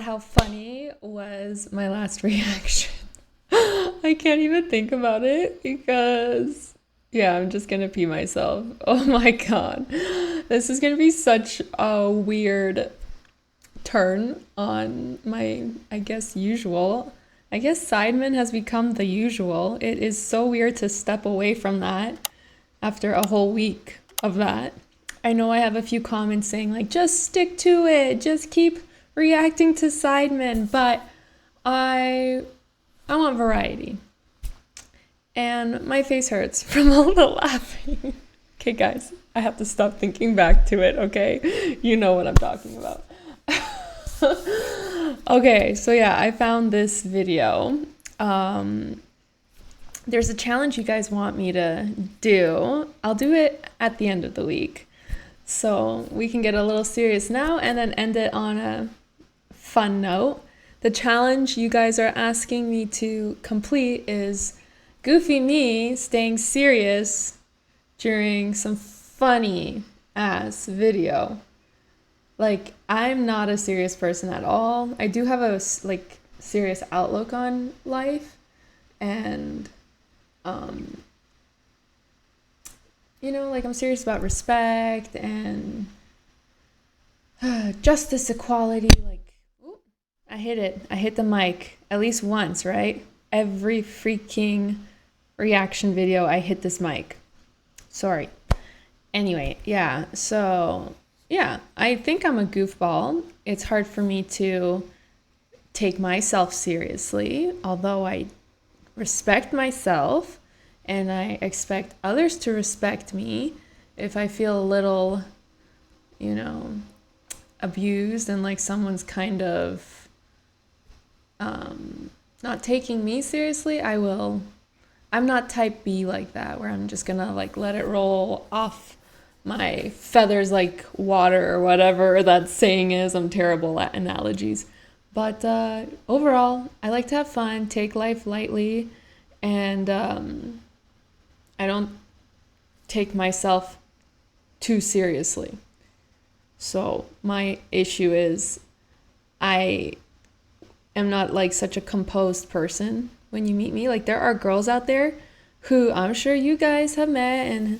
how funny was my last reaction. I can't even think about it because, yeah, I'm just gonna pee myself. Oh my God. This is gonna be such a weird turn on my, I guess, usual. I guess Sidemen has become the usual. It is so weird to step away from that after a whole week of that. I know I have a few comments saying, like, just stick to it, just keep reacting to Sidemen, but I want variety. And my face hurts from all the laughing. Okay, guys, I have to stop thinking back to it, okay? You know what I'm talking about. Okay, so yeah, I found this video. There's a challenge you guys want me to do. I'll do it at the end of the week. So we can get a little serious now and then end it on a fun note. The challenge you guys are asking me to complete is Goofy me staying serious during some funny ass video. Like, I'm not a serious person at all. I do have a like serious outlook on life, and you know, like, I'm serious about respect and justice, equality. Like, ooh, I hit it. I hit the mic at least once, right? Every freaking reaction video, I hit this mic. Sorry. Anyway, yeah. So, yeah, I think I'm a goofball. It's hard for me to take myself seriously, although I respect myself and I expect others to respect me. If I feel a little, you know, abused and like someone's kind of not taking me seriously, I will. I'm not type B like that, where I'm just gonna like let it roll off my feathers like water or whatever that saying is. I'm terrible at analogies. But overall, I like to have fun, take life lightly, and I don't take myself too seriously. So my issue is I am not like such a composed person when you meet me. Like, there are girls out there who I'm sure you guys have met and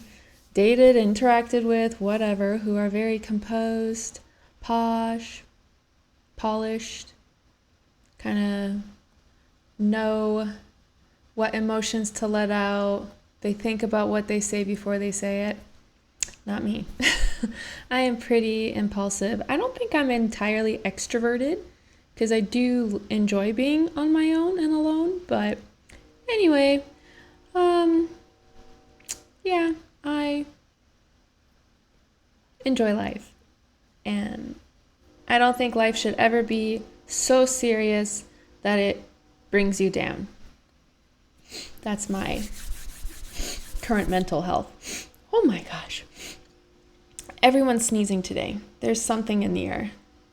dated, interacted with, whatever, who are very composed, posh, polished, kind of know what emotions to let out. They think about what they say before they say it. Not me. I am pretty impulsive. I don't think I'm entirely extroverted because I do enjoy being on my own and alone. But anyway, yeah, I enjoy life. And I don't think life should ever be so serious that it brings you down. That's my current mental health. Oh my gosh. Everyone's sneezing today. There's something in the air.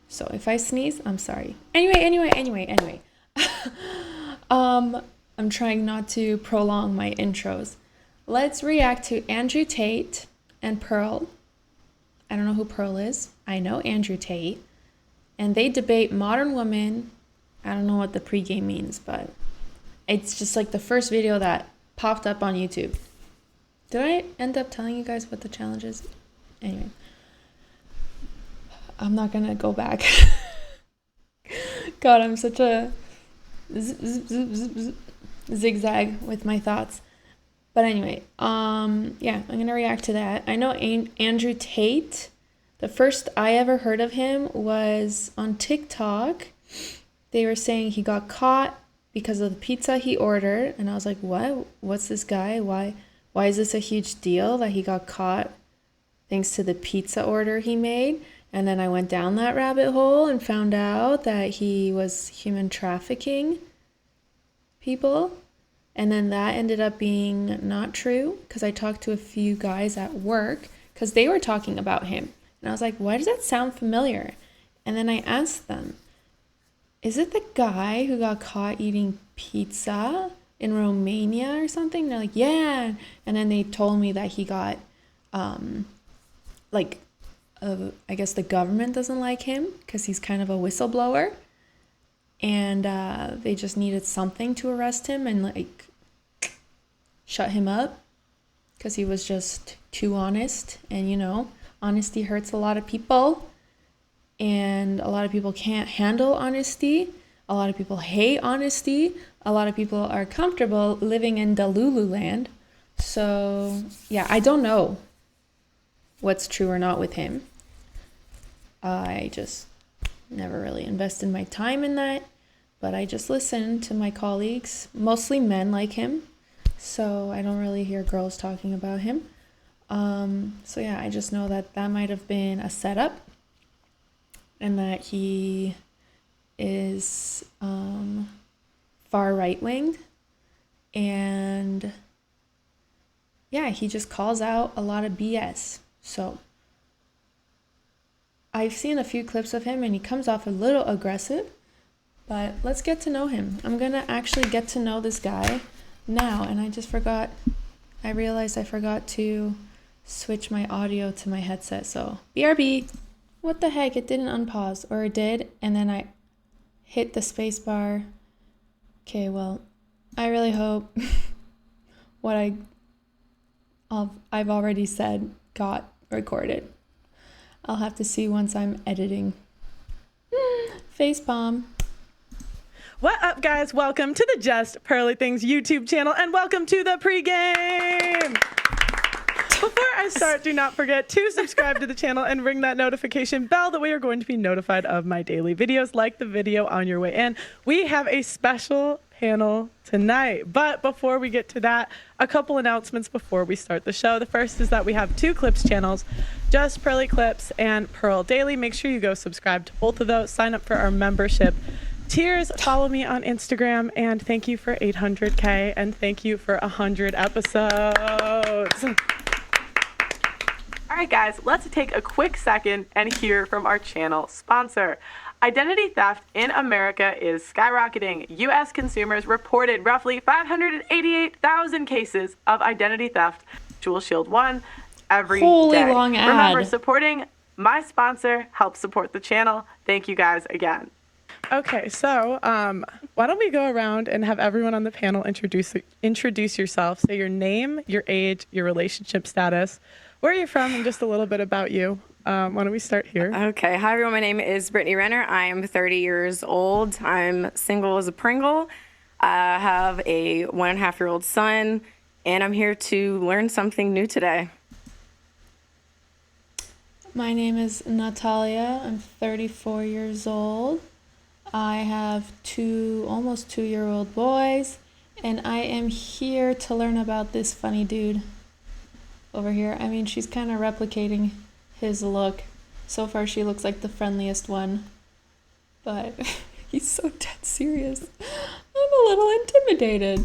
So if I sneeze, I'm sorry. Anyway. I'm trying not to prolong my intros. Let's react to Andrew Tate and Pearl. I don't know who Pearl is. I know Andrew Tate. And they debate modern women. I don't know what the PreGame means, but it's just like the first video that popped up on YouTube. Did I end up telling you guys what the challenge is? Anyway, I'm not gonna go back. God, I'm such a zigzag with my thoughts. But anyway, yeah, I'm gonna react to that. I know Andrew Tate. The first I ever heard of him was on TikTok. They were saying he got caught because of the pizza he ordered, and I was like, what? What's this guy? Why is this a huge deal that he got caught thanks to the pizza order he made? And then I went down that rabbit hole and found out that he was human trafficking people. And then that ended up being not true because I talked to a few guys at work because they were talking about him. And I was like, why does that sound familiar? And then I asked them, is it the guy who got caught eating pizza in Romania or something? And they're like, yeah. And then they told me that he got, I guess the government doesn't like him because he's kind of a whistleblower. and they just needed something to arrest him and like shut him up because he was just too honest. And you know, honesty hurts a lot of people, and a lot of people can't handle honesty. A lot of people hate honesty. A lot of people are comfortable living in Delulu land. So yeah, I don't know what's true or not with him. I just never really invested my time in that, but I just listen to my colleagues, mostly men like him, so I don't really hear girls talking about him. So yeah, I just know that that might have been a setup, and that he is far right-winged, and yeah, he just calls out a lot of BS. So I've seen a few clips of him and he comes off a little aggressive, but let's get to know him. I'm gonna actually get to know this guy now, and I realized I forgot to switch my audio to my headset, so BRB. What the heck, it didn't unpause, or it did, and then I hit the space bar. Okay, well, I really hope what I've already said got recorded. I'll have to see once I'm editing. Facepalm. What up, guys? Welcome to the Just Pearly Things YouTube channel, and welcome to the pregame. Before I start, do not forget to subscribe to the channel and ring that notification bell. That way you're going to be notified of my daily videos. Like the video on your way in. We have a special panel tonight. But before we get to that, a couple announcements before we start the show. The first is that we have two Clips channels, Just Pearly Clips and Pearl Daily. Make sure you go subscribe to both of those. Sign up for our membership tiers. Follow me on Instagram. And thank you for 800K. And thank you for 100 episodes. All right, guys, let's take a quick second and hear from our channel sponsor. Identity theft in America is skyrocketing. U.S. consumers reported roughly 588,000 cases of identity theft. Jewel Shield 1 every day. Long ad. Remember, supporting my sponsor helps support the channel. Thank you guys again. Okay, so why don't we go around and have everyone on the panel introduce yourself. Say your name, your age, your relationship status, where are you from, and just a little bit about you. Why don't we start here? Okay. Hi, everyone. My name is Brittany Renner. I am 30 years old. I'm single as a Pringle. I have a 1.5-year-old son, and I'm here to learn something new today. My name is Natalia. I'm 34 years old. I have two almost 2-year-old boys, and I am here to learn about this funny dude over here. I mean, she's kind of replicating his look. So far, she looks like the friendliest one, but he's so dead serious. I'm a little intimidated.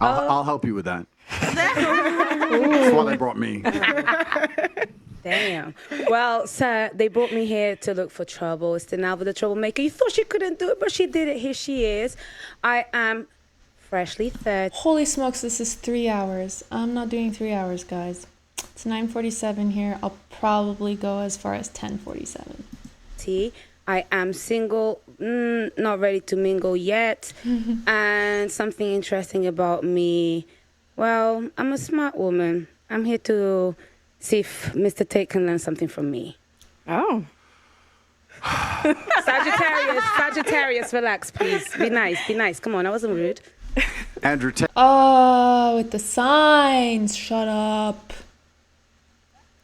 I'll help you with that. That's why they brought me. Damn. Well, sir, they brought me here to look for trouble. It's the Nalva the troublemaker. You thought she couldn't do it, but she did it. Here she is. I am freshly 30. Holy smokes, this is 3 hours. I'm not doing 3 hours, guys. It's 9:47 here. I'll probably go as far as 10:47. I am single, not ready to mingle yet. And something interesting about me, well, I'm a smart woman. I'm here to see if Mr. Tate can learn something from me. Oh. Sagittarius, relax, please. Be nice. Come on, I wasn't rude. Andrew Tate, Oh, with the signs. Shut up.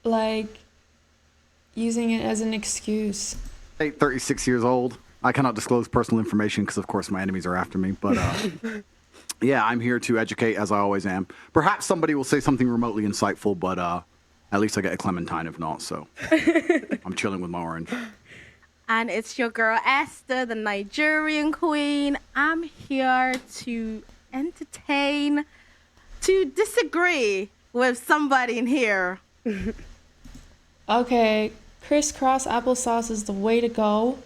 Like, using it as an excuse. 36 years old. I cannot disclose personal information because, of course, my enemies are after me. But yeah, I'm here to educate, as I always am. Perhaps somebody will say something remotely insightful, but at least I get a clementine if not. So I'm chilling with my orange. And it's your girl Esther, the Nigerian queen. I'm here to entertain, to disagree with somebody in here. Okay, crisscross applesauce is the way to go.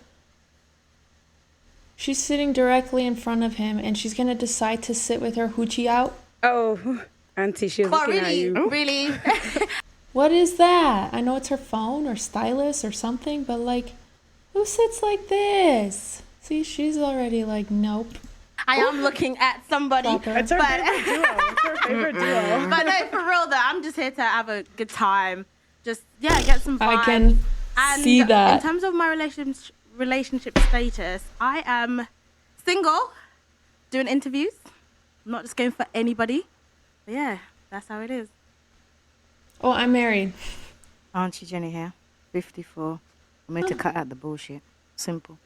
She's sitting directly in front of him, and she's gonna decide to sit with her hoochie out. Oh, Auntie, she was looking at you. Really? What is that? I know it's her phone or stylus or something, but like, Who sits like this? See, she's already like, nope. I am looking at somebody. It's our favorite duo. It's our favorite duo. But no, for real though, I'm just here to have a good time. Just get some fun. I can see that. In terms of my relationship status, I am single, doing interviews. I'm not just going for anybody. But yeah, that's how it is. Oh, I'm married. Auntie Jenny here, 54. I'm here to cut out the bullshit. Simple.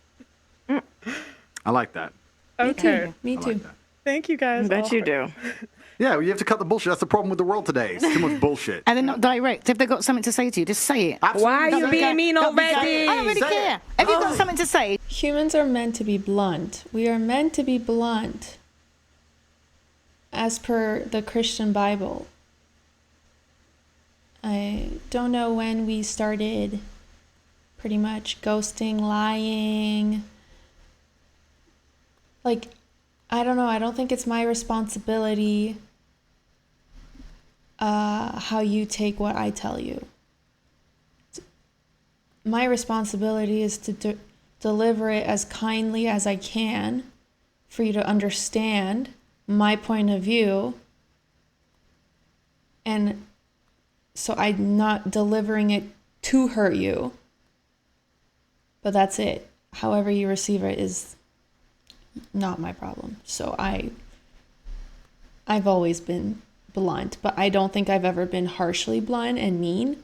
I like that. Okay. Me I too. like that. Thank you guys. I bet all you for- do. Yeah, well, you have to cut the bullshit. That's the problem with the world today. It's too much bullshit. And they're not direct. If they've got something to say to you, just say it. Absolutely. Why you Don't being go- mean Don't be already? I don't really Say care. it. If you've got something to say, Humans are meant to be blunt. We are meant to be blunt. As per the Christian Bible. I don't know when we started pretty much ghosting, lying. Like, I don't know. I don't think it's my responsibility how you take what I tell you. My responsibility is to deliver it as kindly as I can for you to understand my point of view. And so I'm not delivering it to hurt you. But that's it. However you receive it is not my problem. So I've always been blunt, but I don't think I've ever been harshly blunt and mean.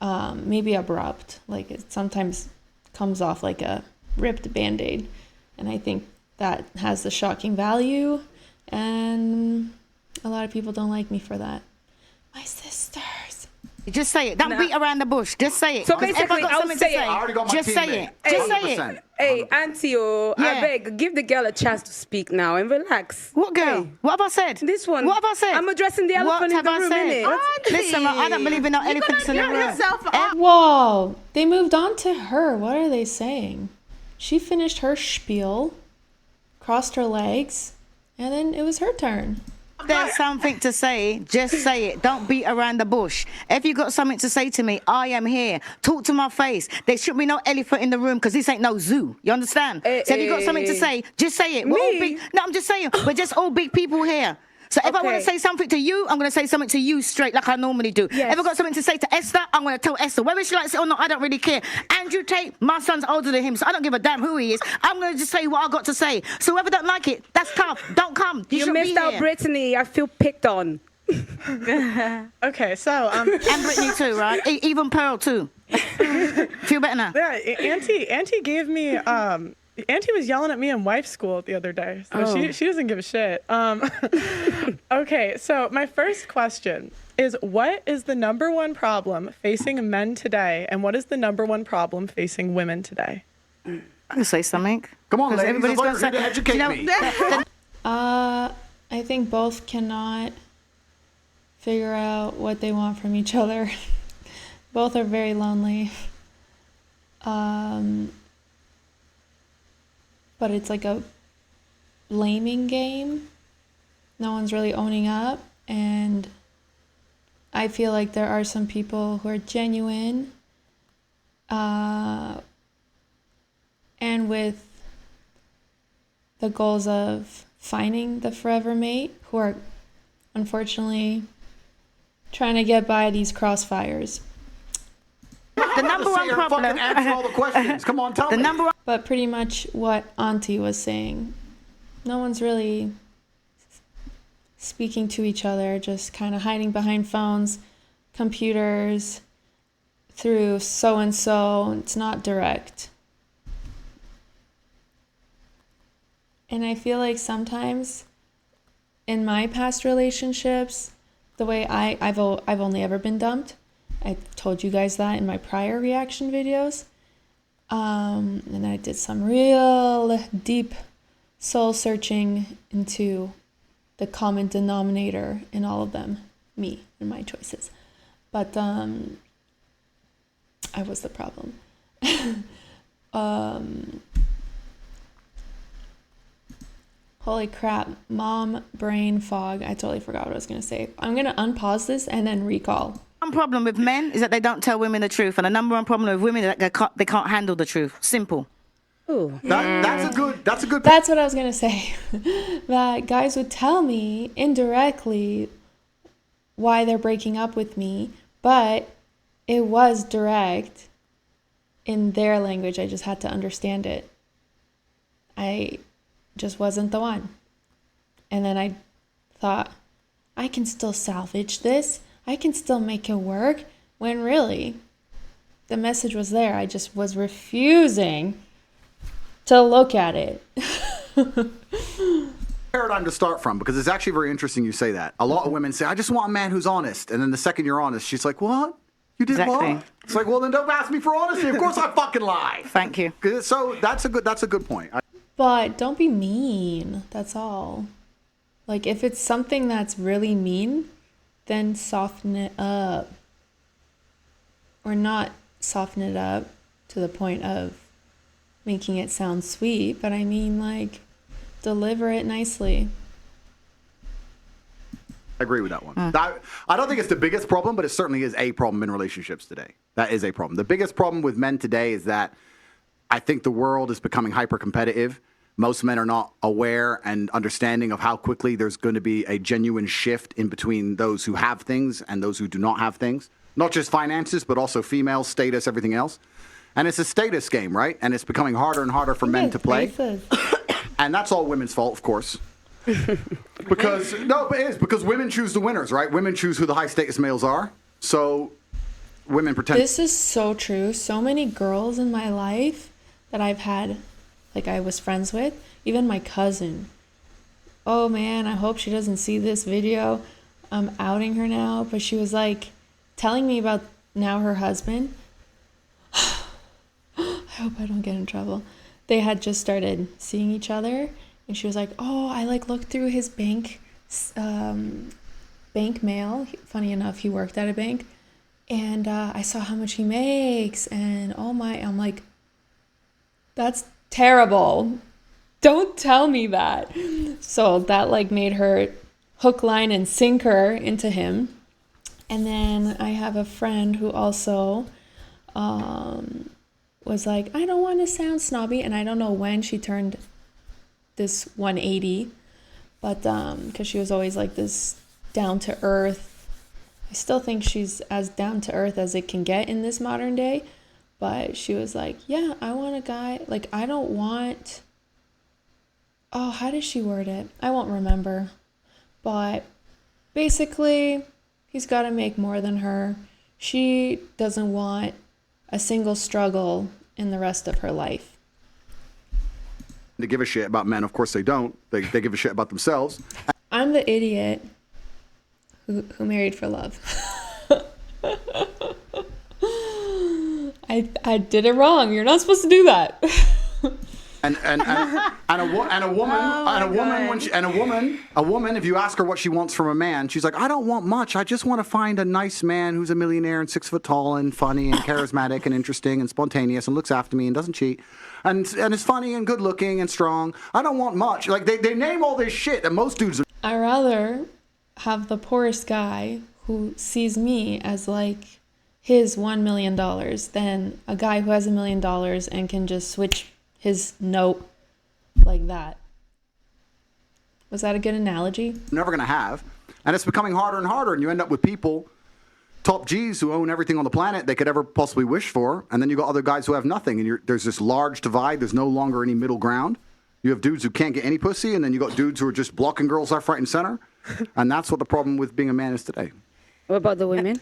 Maybe abrupt. Like it sometimes comes off like a ripped Band-Aid. And I think that has the shocking value. And a lot of people don't like me for that. My sisters. just say it. Don't beat around the bush. Just say it. So 'Cause if basically, I've got I'll something say to it. say, I already got my just say teammate. it. Just say it. 100%. Hey, Auntie, I Yeah. beg, give the girl a chance to speak now and relax. What girl? Hey, What have I said? this one. What have I said? I'm addressing the elephant What in have the I room, said? innit? Listen, I don't believe in no elephants in the Get room. yourself Eh? up. Whoa, they moved on to her. What are they saying? She finished her spiel, crossed her legs, and then it was her turn. If there's something to say, just say it. Don't beat around the bush. If you got something to say to me, I am here. Talk to my face. There should be no elephant in the room because this ain't no zoo. You understand? So if you got something to say, just say it. We're all Me? big. No, I'm just saying. We're just all big people here. So if I want Okay. to say something to you, I'm going to say something to you straight like I normally do. Yes. If I got something to say to Esther, I'm going to tell Esther. Whether she likes it or not, I don't really care. Andrew Tate, my son's older than him, so I don't give a damn who he is. I'm going to just say what I got to say. So whoever don't like it, that's tough. Don't come. You You should missed be out, here. Brittany. I feel picked on. Okay, so And Brittany too, right? Even Pearl too. Feel better now. yeah, Auntie gave me Auntie was yelling at me in wife school the other day, so she doesn't give a shit. Okay, so my first question is, what is the number one problem facing men today, and what is the number one problem facing women today? I can say something. Come on, ladies. everybody's Everybody's got going to educate me. I think both cannot figure out what they want from each other. Both are very lonely. But it's like a blaming game. No one's really owning up. And I feel like there are some people who are genuine and with the goals of finding the forever mate who are unfortunately trying to get by these crossfires. The number one problem. Answer all the questions. Come on, tell The me. number one. But pretty much what Auntie was saying. No one's really speaking to each other, just kind of hiding behind phones, computers, through so-and-so. It's not direct. And I feel like sometimes in my past relationships, the way I've only ever been dumped. I told you guys that in my prior reaction videos. And I did some real deep soul searching into the common denominator in all of them, me and my choices. But I was the problem. Holy crap, mom brain fog. I totally forgot what I was going to say. I'm going to unpause this and then recall. One problem with men is that they don't tell women the truth, and the number one problem with women is that they can't handle the truth. Simple. Ooh. That's a good. That's what I was gonna say. That guys would tell me indirectly why they're breaking up with me, but it was direct in their language. I just had to understand it. I just wasn't the one. And then I thought, I can still salvage this. I can still make it work. When really, the message was there. I just was refusing to look at it. Paradigm to start from, because it's actually very interesting you say that. A lot of women say, I just want a man who's honest. And then the second you're honest, she's like, what? You did Exactly. what? It's like, well, then don't ask me for honesty. Of course I fucking lie. Thank you. So that's a good point. But don't be mean. That's all. Like, if it's something that's really mean, then soften it up. Or not soften it up to the point of making it sound sweet, but I mean, like, deliver it nicely. I agree with that one. I don't think it's the biggest problem, but it certainly is a problem in relationships today. That is a problem. The biggest problem with men today is that I think the world is becoming hyper competitive. Most men are not aware and understanding of how quickly there's going to be a genuine shift in between those who have things and those who do not have things. Not just finances, but also female status, everything else. And it's a status game, right? And it's becoming harder and harder for men to play. And that's all women's fault, of course. Because women choose the winners, right? Women choose who the high status males are. So women pretend. This is so true. So many girls in my life that I've had, like I was friends with, even my cousin. Oh man, I hope she doesn't see this video. I'm outing her now, but she was like telling me about now her husband. I hope I don't get in trouble. They had just started seeing each other, and she was like, oh, I like looked through his bank mail. Funny enough, he worked at a bank, and I saw how much he makes, and oh my, I'm like, that's terrible. Don't tell me that. So that like made her hook, line, and sinker into him. And then I have a friend who also was like, I don't want to sound snobby, and I don't know when she turned this 180, but because she was always like this down to earth. I still think she's as down to earth as it can get in this modern day, but she was like, yeah, I want a guy, like I don't want, oh, how did she word it? I won't remember, but basically he's got to make more than her. She doesn't want a single struggle in the rest of her life. To give a shit about men, of course they don't. They give a shit about themselves. I'm the idiot who married for love. I did it wrong. You're not supposed to do that. And a woman, if you ask her what she wants from a man, she's like, I don't want much. I just want to find a nice man who's a millionaire and 6 foot tall and funny and charismatic and interesting and spontaneous and looks after me and doesn't cheat and is funny and good looking and strong. I don't want much. Like they name all this shit that most dudes are. I'd rather have the poorest guy who sees me as like his $1 million than a guy who has $1 million and can just switch his note like that. Was that a good analogy? Never going to have. And it's becoming harder and harder, and you end up with people, top G's, who own everything on the planet they could ever possibly wish for, and then you got other guys who have nothing, and there's this large divide. There's no longer any middle ground. You have dudes who can't get any pussy, and then you got dudes who are just blocking girls left, right, and center. And that's what the problem with being a man is today. What about the women?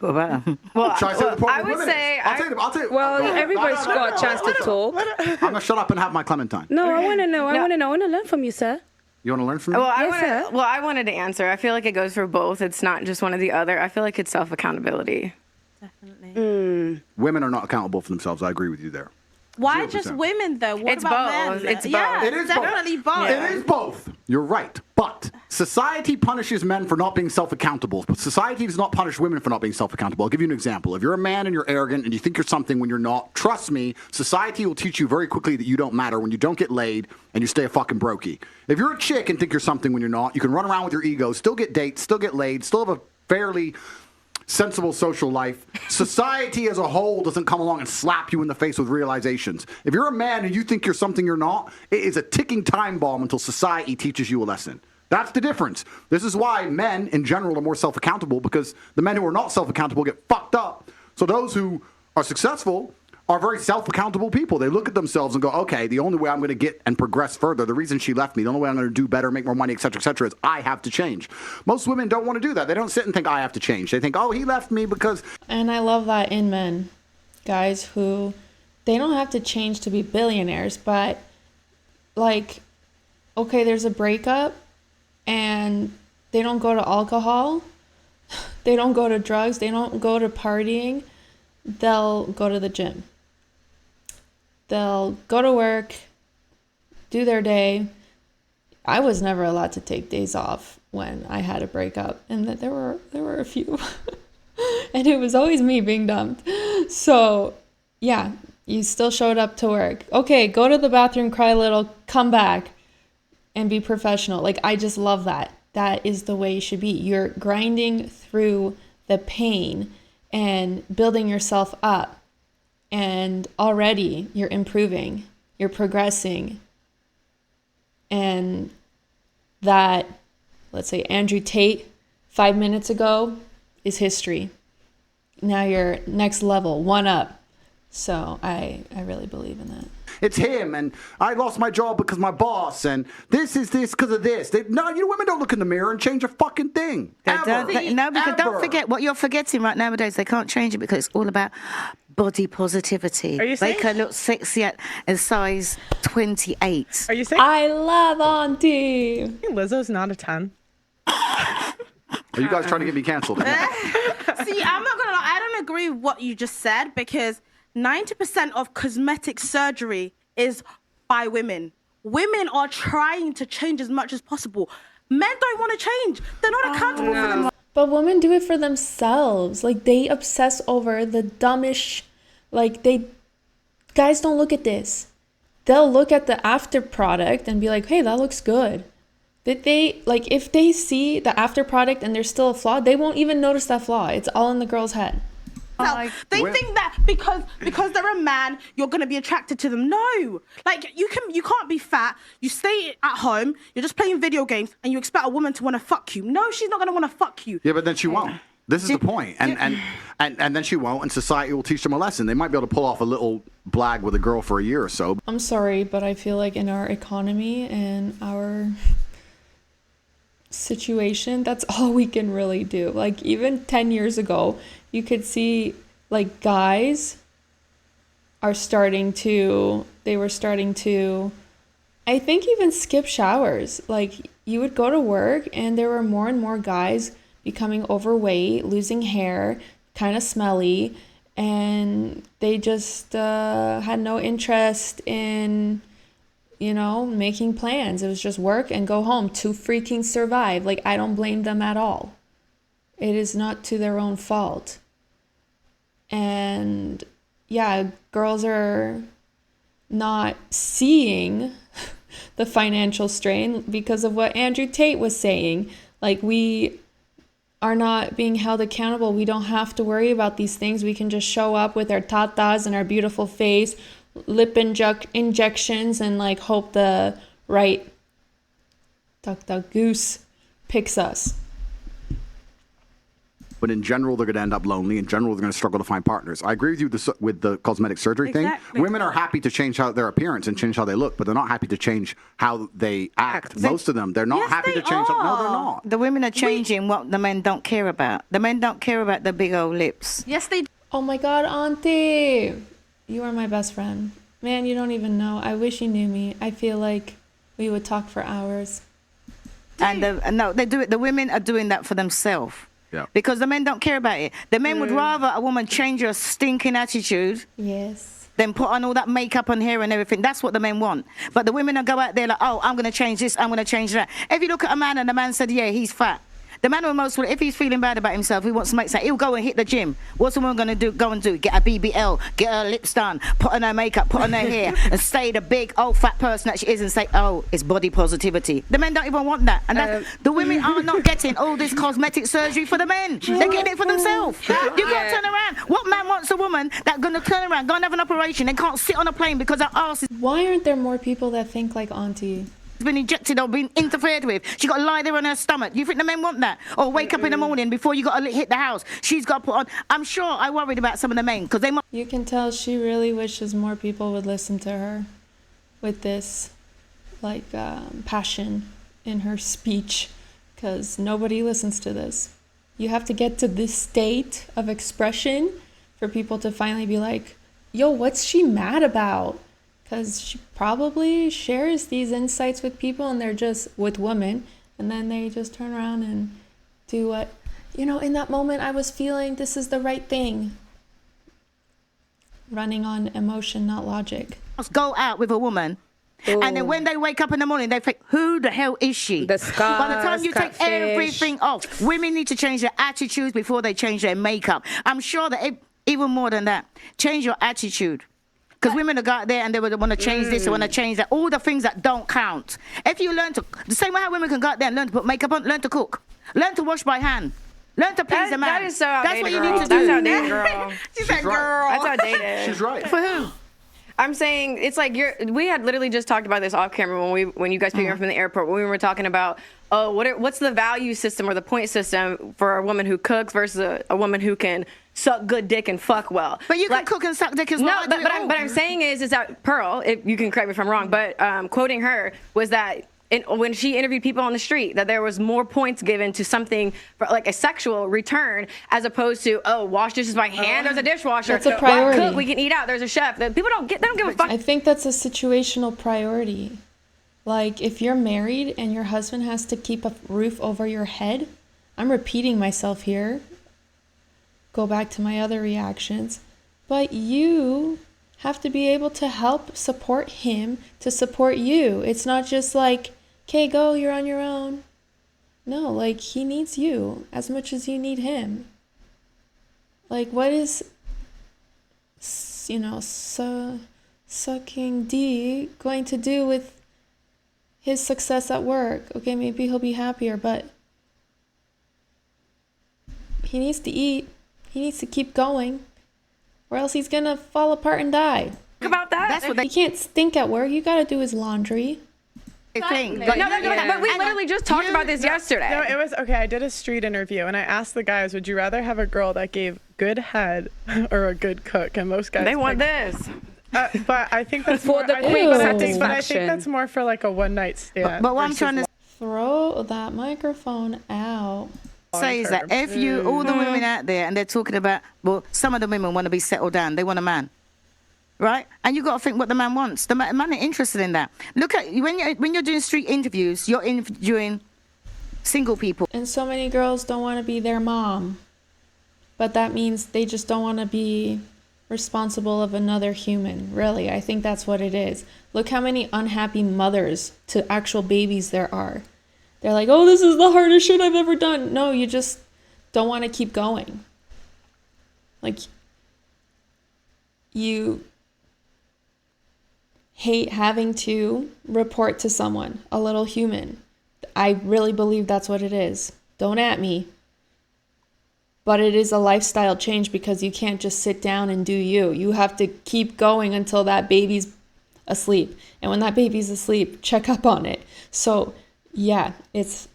What about them? Well, Should I say what the problem I with would women say is? I'll tell you. Well, everybody's got a chance to talk. I'm going to shut up and have my Clementine. No, I want to know. I want to learn from you, sir. You want to learn from me? Well, Yes, sir. I wanted to answer. I feel like it goes for both. It's not just one or the other. I feel like it's self-accountability. Definitely. Women are not accountable for themselves. I agree with you there. Why 0%. just women though? What It's about both. men? It's both. Yeah, It is definitely both. It is both. You're right. But society punishes men for not being self-accountable. But society does not punish women for not being self-accountable. I'll give you an example. If you're a man and you're arrogant and you think you're something when you're not, trust me, society will teach you very quickly that you don't matter when you don't get laid and you stay a fucking brokey. If you're a chick and think you're something when you're not, you can run around with your ego, still get dates, still get laid, still have a fairly sensible social life, society as a whole doesn't come along and slap you in the face with realizations. If you're a man and you think you're something you're not, it is a ticking time bomb until society teaches you a lesson. That's the difference. This is why men in general are more self-accountable, because the men who are not self-accountable get fucked up. So those who are successful are very self-accountable people. They look at themselves and go, okay, the only way I'm going to get and progress further, the reason she left me, the only way I'm going to do better, make more money, et cetera, is I have to change. Most women don't want to do that. They don't sit and think, I have to change. They think, oh, he left me because... And I love that in men. Guys who, they don't have to change to be billionaires, but like, okay, there's a breakup and they don't go to alcohol, they don't go to drugs, they don't go to partying, they'll go to the gym. They'll go to work, do their day. I was never allowed to take days off when I had a breakup, and that there were a few. And it was always me being dumped. So, yeah, you still showed up to work. Okay, go to the bathroom, cry a little, come back, and be professional. Like, I just love that. That is the way you should be. You're grinding through the pain and building yourself up. And already you're improving, you're progressing. And that, let's say Andrew Tate 5 minutes ago is history. Now you're next level, one up. So I really believe in that. It's him, and I lost my job because my boss, and this is this because of this. Women don't look in the mirror and change a fucking thing. Don't forget what you're forgetting right nowadays. They can't change it because it's all about body positivity. Are you saying? They can look sexy at a size 28. Are you saying? I love Auntie. Lizzo's not a 10. Are you guys trying to get me canceled? See, I'm not gonna lie, I don't agree with what you just said, because 90% of cosmetic surgery is by women. Women are trying to change as much as possible. Men don't want to change. They're not accountable for themselves. But women do it for themselves. Like, they obsess over the dumbish, guys don't look at this. They'll look at the after product and be like, hey, that looks good. If they see the after product and there's still a flaw, they won't even notice that flaw. It's all in the girl's head. They think that because they're a man, you're gonna be attracted to them. No, you can't be fat. You stay at home. You're just playing video games, and you expect a woman to want to fuck you. No, she's not gonna want to fuck you. Yeah, but then she won't. This is the point. And then she won't, and society will teach them a lesson. They might be able to pull off a little blag with a girl for a year or so. I'm sorry, but I feel like in our economy and our situation, that's all we can really do. Like, even 10 years ago, you could see guys were starting to I think even skip showers. Like, you would go to work and there were more and more guys becoming overweight, losing hair, kind of smelly, and they just had no interest in making plans. It was just work and go home to freaking survive. I don't blame them at all. It is not to their own fault. And yeah, girls are not seeing the financial strain because of what Andrew Tate was saying. We are not being held accountable. We don't have to worry about these things. We can just show up with our tatas and our beautiful face, lip injections, and hope the right duck goose picks us. But in general, they're going to end up lonely. In general, they're going to struggle to find partners. I agree with you with the cosmetic surgery thing. Women are happy to change their appearance and change how they look, but they're not happy to change how they act. Most of them, they're not happy to change. No, they're not. The women are changing what the men don't care about. The men don't care about the big old lips. Yes, they do. Oh my God, Auntie. You are my best friend. Man, you don't even know. I wish you knew me. I feel like we would talk for hours. No, they do it. The women are doing that for themselves. Yeah. Because the men don't care about it. The men would rather a woman change her stinking attitude. Yes. Than put on all that makeup and hair and everything. That's what the men want. But the women will go out there like, oh, I'm going to change this, I'm going to change that. If you look at a man and the man said, yeah, he's fat, The man who most, if he's feeling bad about himself, he wants to make something, he'll go and hit the gym. What's the woman going to do? Go and do? Get a BBL, get her lips done, put on her makeup, put on her hair, and stay the big old fat person that she is and say, oh, it's body positivity. The men don't even want that. And the women are not getting all this cosmetic surgery for the men. They're getting it for themselves. You can't turn around. What man wants a woman that's going to turn around, go and have an operation, and can't sit on a plane because her ass is Why aren't there more people that think like Auntie? been injected or been interfered with? She got to lie there on her stomach. You think the men want that? Or wake up in the morning before you got to hit the house, she's got to put on. I'm sure I worried about some of the men because they might. You can tell she really wishes more people would listen to her with this like passion in her speech, because nobody listens to this. You have to get to this state of expression for people to finally be like, yo, what's she mad about? Because she probably shares these insights with people, and they're just with women, and then they just turn around and do what, in that moment I was feeling this is the right thing. Running on emotion, not logic. Go out with a woman. Ooh. And then when they wake up in the morning, they think, who the hell is she? The scars, by the time you take everything off, women need to change their attitudes before they change their makeup. I'm sure that even more than that, change your attitude. Because women will go out there and they would want to change this, they want to change that, all the things that don't count. If you learn to, the same way how women can go out there and learn to put makeup on, learn to cook, learn to wash by hand, learn to please a man. That is so outdated. That's what you need to do. That's outdated, girl. She's that girl. That's outdated. She's right. For who? I'm saying it's like we had literally just talked about this off camera when you guys picked me up from the airport, when we were talking about what's the value system or the point system for a woman who cooks versus a woman who can suck good dick and fuck well. But you can cook and suck dick as well. No, but I'm saying is that Pearl, if you can correct me if I'm wrong, but quoting her was that when she interviewed people on the street, that there was more points given to something for like a sexual return as opposed to, wash dishes by hand, there's a dishwasher. That's a priority. Cook, we can eat out, there's a chef. People don't give a fuck. I think that's a situational priority. Like, if you're married and your husband has to keep a roof over your head, I'm repeating myself here. Go back to my other reactions. But you have to be able to help support him to support you. It's not just like, okay, go, you're on your own. No, like, he needs you as much as you need him. Like, what is, sucking D going to do with his success at work? Okay, maybe he'll be happier, but he needs to eat. He needs to keep going, or else he's gonna fall apart and die. About that. That's what He can't stink at work. You gotta do his laundry. thing. But we literally just talked about this yesterday. No, it was okay. I did a street interview and I asked the guys, would you rather have a girl that gave good head or a good cook? And most guys want this. But I think that's For more, the quick but I think satisfaction. that's more for like a one night stand. But what I'm trying to Throw that microphone out. say is that if you, all the women out there, and they're talking about, well, some of the women want to be settled down. They want a man. Right? And you got to think what the man wants. The man ain't interested in that. Look at, when you're doing street interviews, you're interviewing single people. And so many girls don't want to be their mom. But that means they just don't want to be responsible of another human. Really, I think that's what it is. Look how many unhappy mothers to actual babies there are. They're like, oh, this is the hardest shit I've ever done. No, you just don't want to keep going. Like, you hate having to report to someone, a little human. I really believe that's what it is. Don't at me. But it is a lifestyle change because you can't just sit down and do you. You have to keep going until that baby's asleep. And when that baby's asleep, check up on it. So, yeah, it's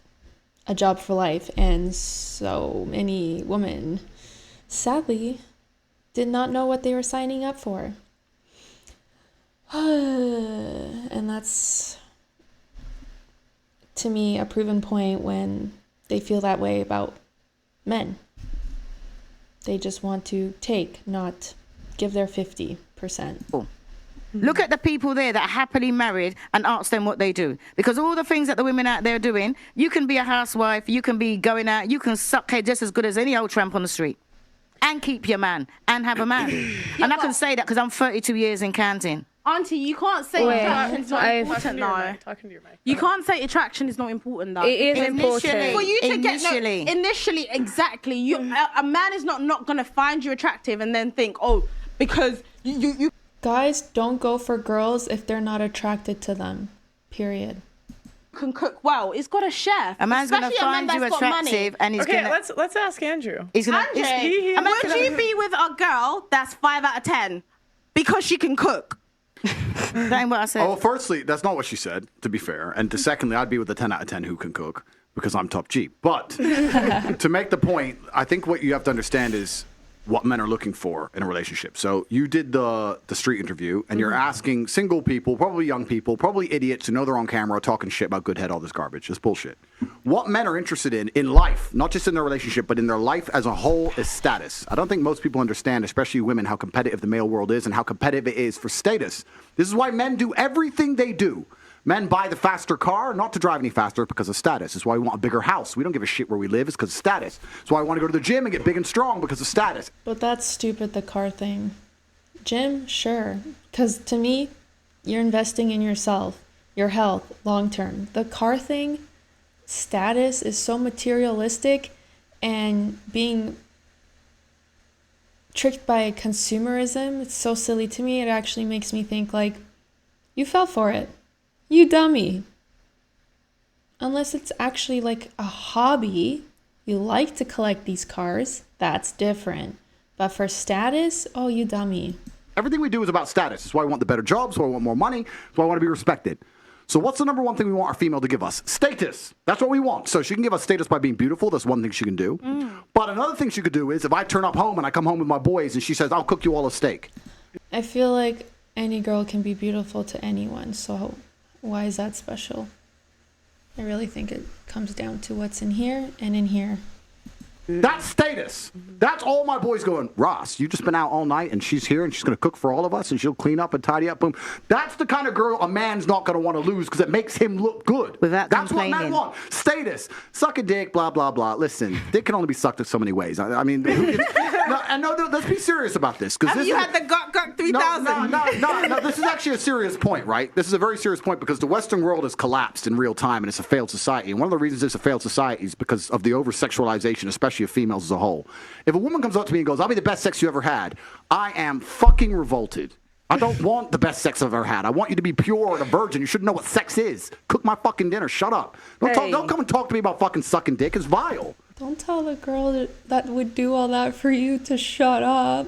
a job for life. And so many women, sadly, did not know what they were signing up for. And that's, to me, a proven point when they feel that way about men. They just want to take, not give their 50%. Look at the people there that are happily married and ask them what they do. Because all the things that the women out there are doing, you can be a housewife, you can be going out, you can suck head just as good as any old tramp on the street. And keep your man and have a man. And I can say that because I'm 32 years in counting. Auntie, you can't say Wait, attraction is not I- important though. Talking to your mic. You can't say attraction is not important though. It is Initially. important. For you to get Initially. initially, exactly. You a man is not gonna find you attractive and then think, oh, because you Guys don't go for girls if they're not attracted to them. Period. can cook well. It's got a chef. A man's gonna Especially a man find you that's got money. attractive, and he's Okay, gonna. let's ask Andrew. He's gonna. Andre, a man would you be with a girl that's 5 out of 10 because she can cook? That ain't what I said. Oh, well, firstly, that's not what she said, to be fair. And secondly, I'd be with a 10 out of 10 who can cook because I'm top G. But to make the point, I think what you have to understand is what men are looking for in a relationship. So you did the street interview, and you're asking single people, probably young people, probably idiots who know they're on camera talking shit about good head, all this garbage. It's bullshit. What men are interested in life, not just in their relationship, but in their life as a whole, is status. I don't think most people understand, especially women, how competitive the male world is and how competitive it is for status. This is why men do everything they do. Men buy the faster car, not to drive any faster, because of status. It's why we want a bigger house. We don't give a shit where we live. It's because of status. It's why I want to go to the gym and get big and strong, because of status. But that's stupid, the car thing. Gym, sure. Because to me, you're investing in yourself, your health, long term. The car thing, status is so materialistic, and being tricked by consumerism, it's so silly to me. It actually makes me think, like, you fell for it. You dummy. Unless it's actually like a hobby, you like to collect these cars, that's different. But for status, oh, you dummy. Everything we do is about status. That's why we want the better jobs, that's why I want more money, that's why I want to be respected. So what's the number one thing we want our female to give us? Status. That's what we want. So she can give us status by being beautiful. That's one thing she can do. But another thing she could do is if I turn up home and I come home with my boys and she says, I'll cook you all a steak. I feel like any girl can be beautiful to anyone, so why is that special? I really think it comes down to what's in here and in here. That's status. That's all my boys going, Ross, you just been out all night and she's here and she's going to cook for all of us and she'll clean up and tidy up. Boom. That's the kind of girl a man's not going to want to lose because it makes him look good. Without That's what men complaining. want. Status. Suck a dick, blah, blah, blah. Listen, dick can only be sucked in so many ways. I mean, let's be serious about this. Have you had the Gok 3000? No, this is actually a serious point, right? This is a very serious point because the Western world has collapsed in real time and it's a failed society. And one of the reasons it's a failed society is because of the over-sexualization, especially of females as a whole. If a woman comes up to me and goes, I'll be the best sex you ever had, I am fucking revolted. I don't want the best sex I've ever had. I want you to be pure and a virgin. You should know what sex is. Cook my fucking dinner. Shut up. Don't come and talk to me about fucking sucking dick. It's vile. Don't tell the girl that would do all that for you to shut up.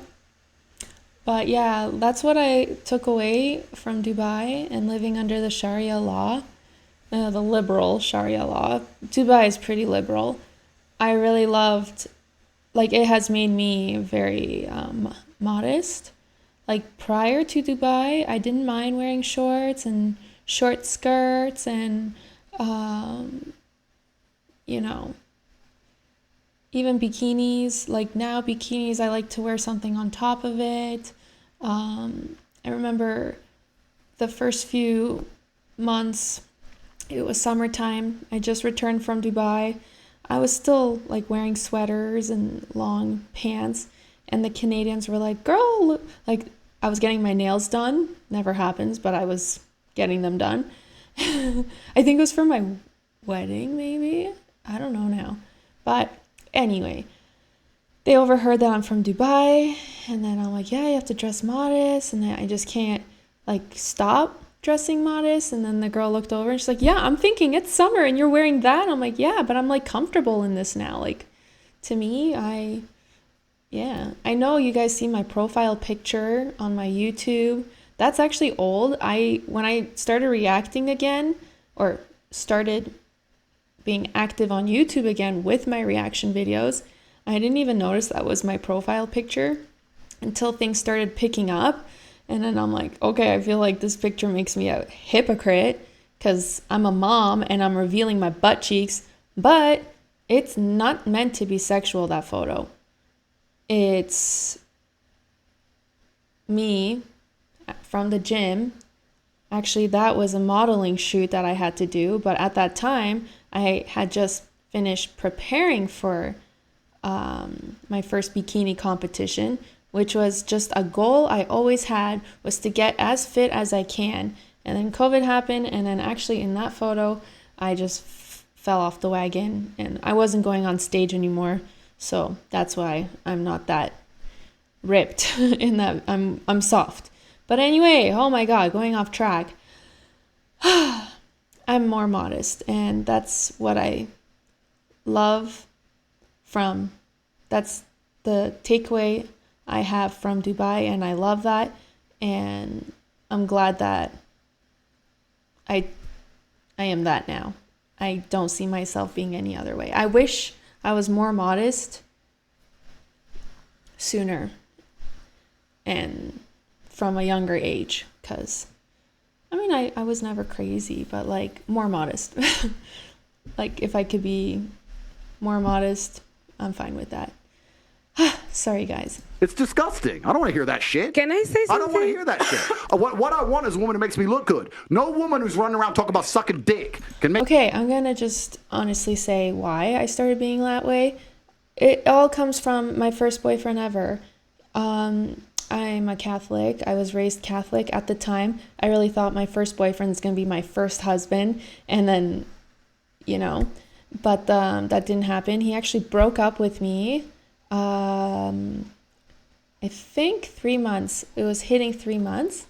But yeah, that's what I took away from Dubai and living under the Sharia law, the liberal Sharia law. Dubai is pretty liberal. I really loved, like, it has made me very modest. Like, prior to Dubai, I didn't mind wearing shorts and short skirts and, even bikinis. Like, now bikinis, I like to wear something on top of it. I remember the first few months, it was summertime. I just returned from Dubai. I was still like wearing sweaters and long pants, and the Canadians were like, girl, look. Like, I was getting my nails done. Never happens, but I was getting them done. I think it was for my wedding, maybe. I don't know now. But anyway, they overheard that I'm from Dubai, and then I'm like, yeah, you have to dress modest, and then I just can't like stop dressing modest. And then the girl looked over and she's like, yeah, I'm thinking it's summer and you're wearing that. I'm like, yeah, but I'm like comfortable in this now. Like, to me, I know you guys see my profile picture on my YouTube. That's actually old. When I started reacting again, or started being active on YouTube again with my reaction videos, I didn't even notice that was my profile picture until things started picking up. And then I'm like, okay, I feel like this picture makes me a hypocrite because I'm a mom and I'm revealing my butt cheeks, but it's not meant to be sexual, that photo. It's me from the gym. Actually, that was a modeling shoot that I had to do, but at that time, I had just finished preparing for my first bikini competition, which was just a goal I always had, was to get as fit as I can. And then COVID happened, and then actually in that photo, I just fell off the wagon, and I wasn't going on stage anymore. So that's why I'm not that ripped in that I'm soft. But anyway, oh my God, going off track. I'm more modest, and that's what I love from, that's the takeaway I have from Dubai, and I love that, and I'm glad that I am that now. I don't see myself being any other way. I wish I was more modest sooner and from a younger age, because I mean, I was never crazy, but like more modest. Like if I could be more modest, I'm fine with that. Sorry, guys. It's disgusting. I don't want to hear that shit. Can I say something? I don't want to hear that shit. What I want is a woman who makes me look good. No woman who's running around talking about sucking dick can make. Okay, I'm gonna just honestly say why I started being that way. It all comes from my first boyfriend ever. I'm a Catholic. I was raised Catholic at the time. I really thought my first boyfriend was gonna be my first husband, and then, but that didn't happen. He actually broke up with me. I think 3 months. It was hitting 3 months.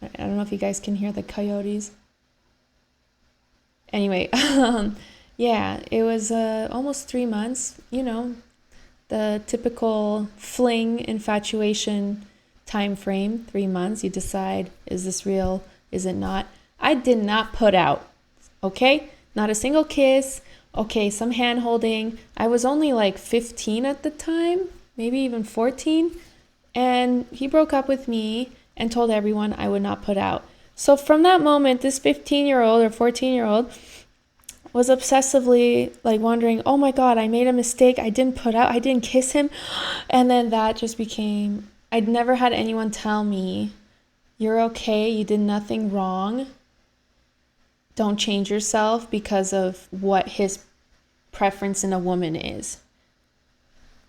I don't know if you guys can hear the coyotes. Anyway, yeah, it was almost 3 months. The typical fling infatuation time frame, 3 months. You decide, is this real? Is it not? I did not put out, okay? Not a single kiss. Okay, some hand holding. I was only like 15 at the time, maybe even 14. And he broke up with me and told everyone I would not put out. So from that moment, this 15-year-old or 14-year-old was obsessively like wondering, oh my God, I made a mistake. I didn't put out, I didn't kiss him. And then that just became, I'd never had anyone tell me, you're okay, you did nothing wrong. Don't change yourself because of what his preference in a woman is.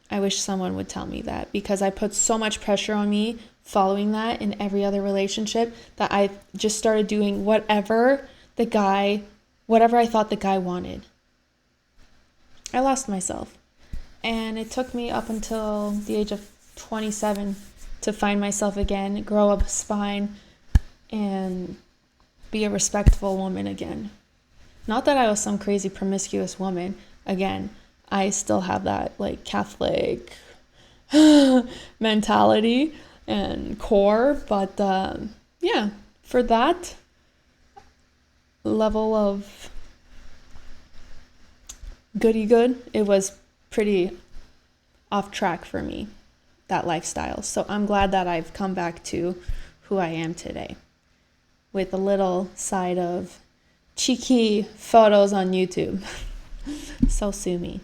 I wish someone would tell me that, because I put so much pressure on me following that in every other relationship that I just started doing whatever I thought the guy wanted. I lost myself. And it took me up until the age of 27 to find myself again, grow a spine, and be a respectful woman again. Not that I was some crazy promiscuous woman. Again, I still have that like Catholic mentality and core, but yeah, for that level of goody good, it was pretty off track for me, that lifestyle. So I'm glad that I've come back to who I am today, with a little side of cheeky photos on YouTube. So sue me.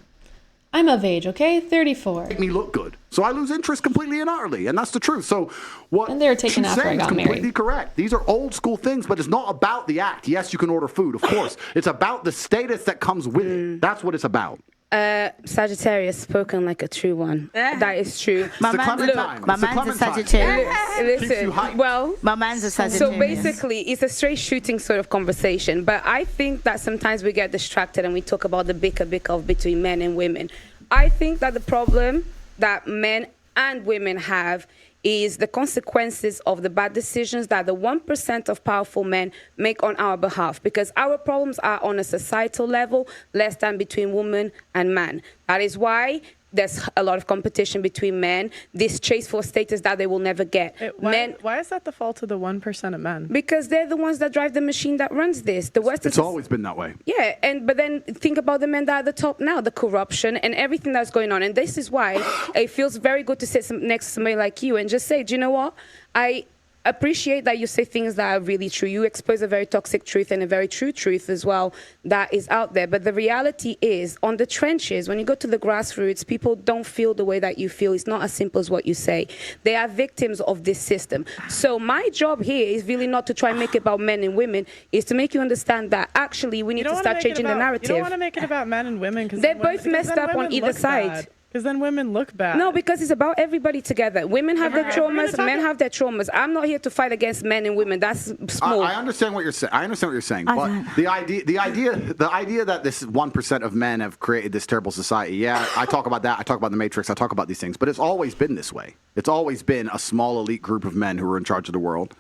I'm of age, okay? 34. Make me look good. So I lose interest completely and utterly, and that's the truth. So what And they were taken she's after I saying is got completely married. correct. These are old school things, but it's not about the act. Yes, you can order food, of course. It's about the status that comes with it. That's what it's about. Sagittarius, spoken like a true one. That is true. My It's the man's Clementine. my It's the man's a Clementine. Sagittarius. Keeps you hyped. Well, My man's a so Sagittarius. basically, it's a straight shooting sort of conversation. But I think that sometimes we get distracted and we talk about the bicker between men and women. I think that the problem that men and women have is the consequences of the bad decisions that the 1% of powerful men make on our behalf, because our problems are on a societal level less than between woman and man. That is why there's a lot of competition between men, this chase for status that they will never get. Why is that the fault of the 1% of men? Because they're the ones that drive the machine that runs this. The West It's always been that way. yeah, but then think about the men that are at the top now, the corruption and everything that's going on. And this is why it feels very good to sit next to somebody like you and just say, do you know what? I appreciate that you say things that are really true. You expose a very toxic truth and a very true truth as well that is out there. But the reality is, on the trenches, when you go to the grassroots, people don't feel the way that you feel. It's not as simple as what you say. They are victims of this system. So my job here is really not to try and make it about men and women, is to make you understand that actually we need to start changing the narrative. You don't want to make it about men and women, because They're both messed up on either side. Because then women look bad. No, because it's about everybody together. Women have their traumas, men have their traumas. I'm not here to fight against men and women. That's small. I understand what you're saying. But the idea that this 1% of men have created this terrible society. Yeah, I talk about that. I talk about the Matrix. I talk about these things. But it's always been this way. It's always been a small elite group of men who are in charge of the world.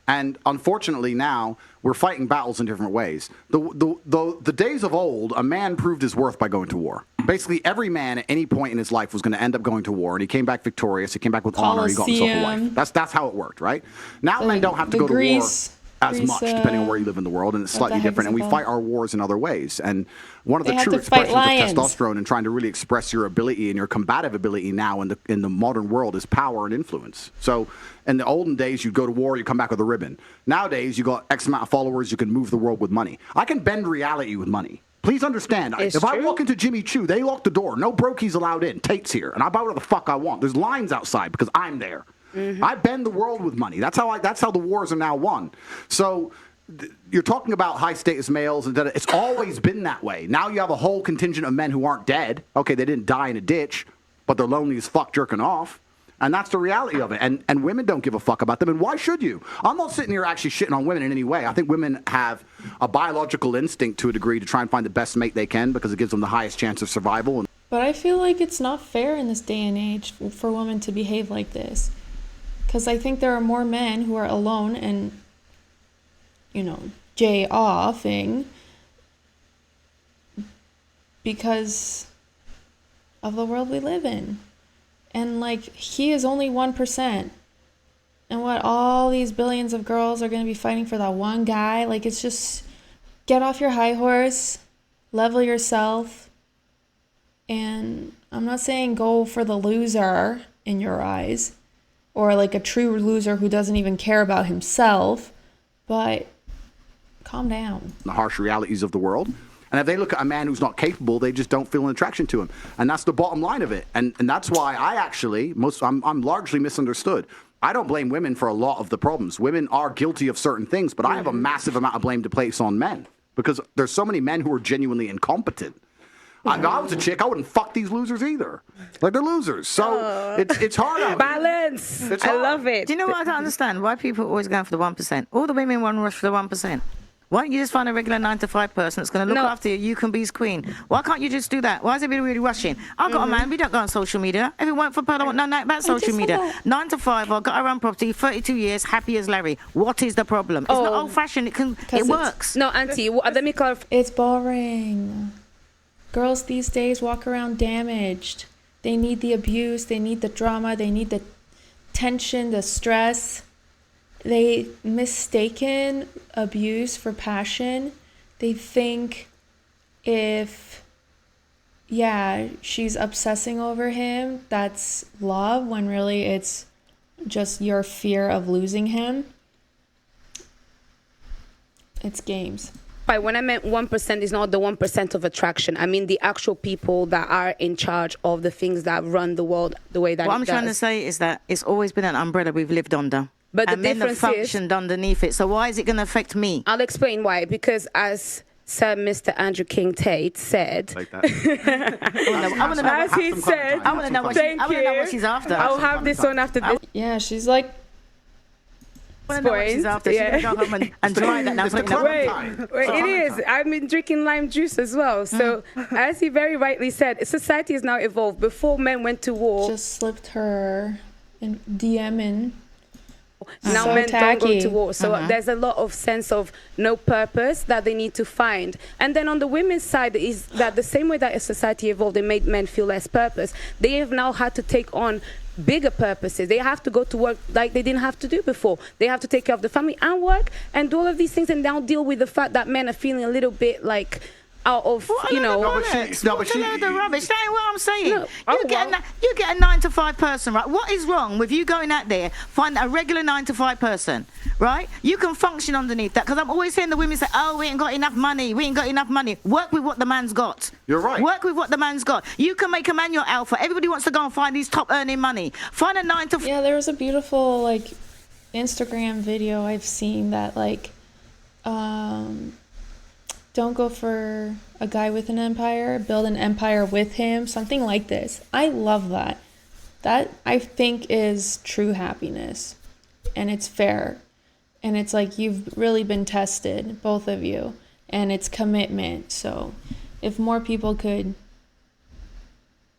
And unfortunately now, we're fighting battles in different ways. The days of old, a man proved his worth by going to war. Basically, every man at any point in his life was going to end up going to war, and he came back victorious. He came back with honor. He got himself a wife. That's how it worked, right? Now men don't have to go to war as much, depending on where you live in the world, and it's slightly different. And we fight our wars in other ways. And one of the true expressions of testosterone and trying to really express your ability and your combative ability now in the modern world is power and influence. So in the olden days, you'd go to war, you come back with a ribbon. Nowadays, you got X amount of followers, you can move the world with money. I can bend reality with money. Please understand, if I walk into Jimmy Choo, they lock the door. No brokies allowed in. Tate's here. And I buy whatever the fuck I want. There's lines outside because I'm there. Mm-hmm. I bend the world with money. That's how the wars are now won. So you're talking about high status males, and it's always been that way. Now you have a whole contingent of men who aren't dead. Okay, they didn't die in a ditch, but they're lonely as fuck jerking off. And that's the reality of it. And women don't give a fuck about them. And why should you? I'm not sitting here actually shitting on women in any way. I think women have a biological instinct to a degree to try and find the best mate they can because it gives them the highest chance of survival. But I feel like it's not fair in this day and age for women to behave like this. Because I think there are more men who are alone and, jay-offing because of the world we live in. And, he is only 1%. And all these billions of girls are going to be fighting for that one guy? It's just get off your high horse, level yourself. And I'm not saying go for the loser in your eyes, or a true loser who doesn't even care about himself, but calm down. The harsh realities of the world. And if they look at a man who's not capable, they just don't feel an attraction to him. And that's the bottom line of it. And that's why I'm largely misunderstood. I don't blame women for a lot of the problems. Women are guilty of certain things, but I have a massive amount of blame to place on men because there's so many men who are genuinely incompetent. If I was a chick, I wouldn't fuck these losers either. They're losers. So it's hard out. Balance. It's hard. I love it. Do you know what I don't understand? Why people are always going for the 1%? All the women want to rush for the 1%. Why don't you just find a regular 9-to-5 person that's going to look after you? You can be his queen. Why can't you just do that? Why is everybody really rushing? I've got a man. We don't go on social media. If it weren't for Pearl, I want nothing about social media. 9 to 5. I've got our own property. 32 years. Happy as Larry. What is the problem? It's not old-fashioned. It works. No, Auntie. Let me clarify. It's boring. Girls these days walk around damaged. They need the abuse. They need the drama. They need the tension, the stress. They mistaken abuse for passion. They think if, she's obsessing over him, that's love, when really it's just your fear of losing him. It's games. But when I meant 1% is not the 1% of attraction. I mean the actual people that are in charge of the things that run the world the way that what I'm trying to say is that it's always been an umbrella we've lived under. But and the men have difference functioned underneath it. So why is it going to affect me? I'll explain why. Because as Sir Mr. Andrew King Tate said, Like that. as he said, I want to know what she's after. I'll have this one after this. Yeah, she's like, I want to know what she's after. She's going to go home and try that now. Wait, it is. I've been drinking lime juice as well. So, as he very rightly said, society has now evolved. Before men went to war, just slipped her in DMing. Now So men don't go tacky. to war. So there's a lot of sense of no purpose that they need to find. And then on the women's side is that the same way that a society evolved and made men feel less purpose, they have now had to take on bigger purposes. They have to go to work like they didn't have to do before. They have to take care of the family and work and do all of these things and now deal with the fact that men are feeling a little bit out of, the rubbish. That ain't what I'm saying. No. You get a 9-to-5 person, right? What is wrong with you going out there, find a regular 9-to-5 person, right? You can function underneath that, because I'm always hearing the women say, we ain't got enough money. We ain't got enough money. Work with what the man's got. You're right. Work with what the man's got. You can make a man your alpha. Everybody wants to go and find these top earning money. Find a 9-to-5. Yeah, there was a beautiful Instagram video I've seen that don't go for a guy with an empire, build an empire with him, something like this. I love that. That, I think, is true happiness. And it's fair. And it's like you've really been tested, both of you. And it's commitment. So if more people could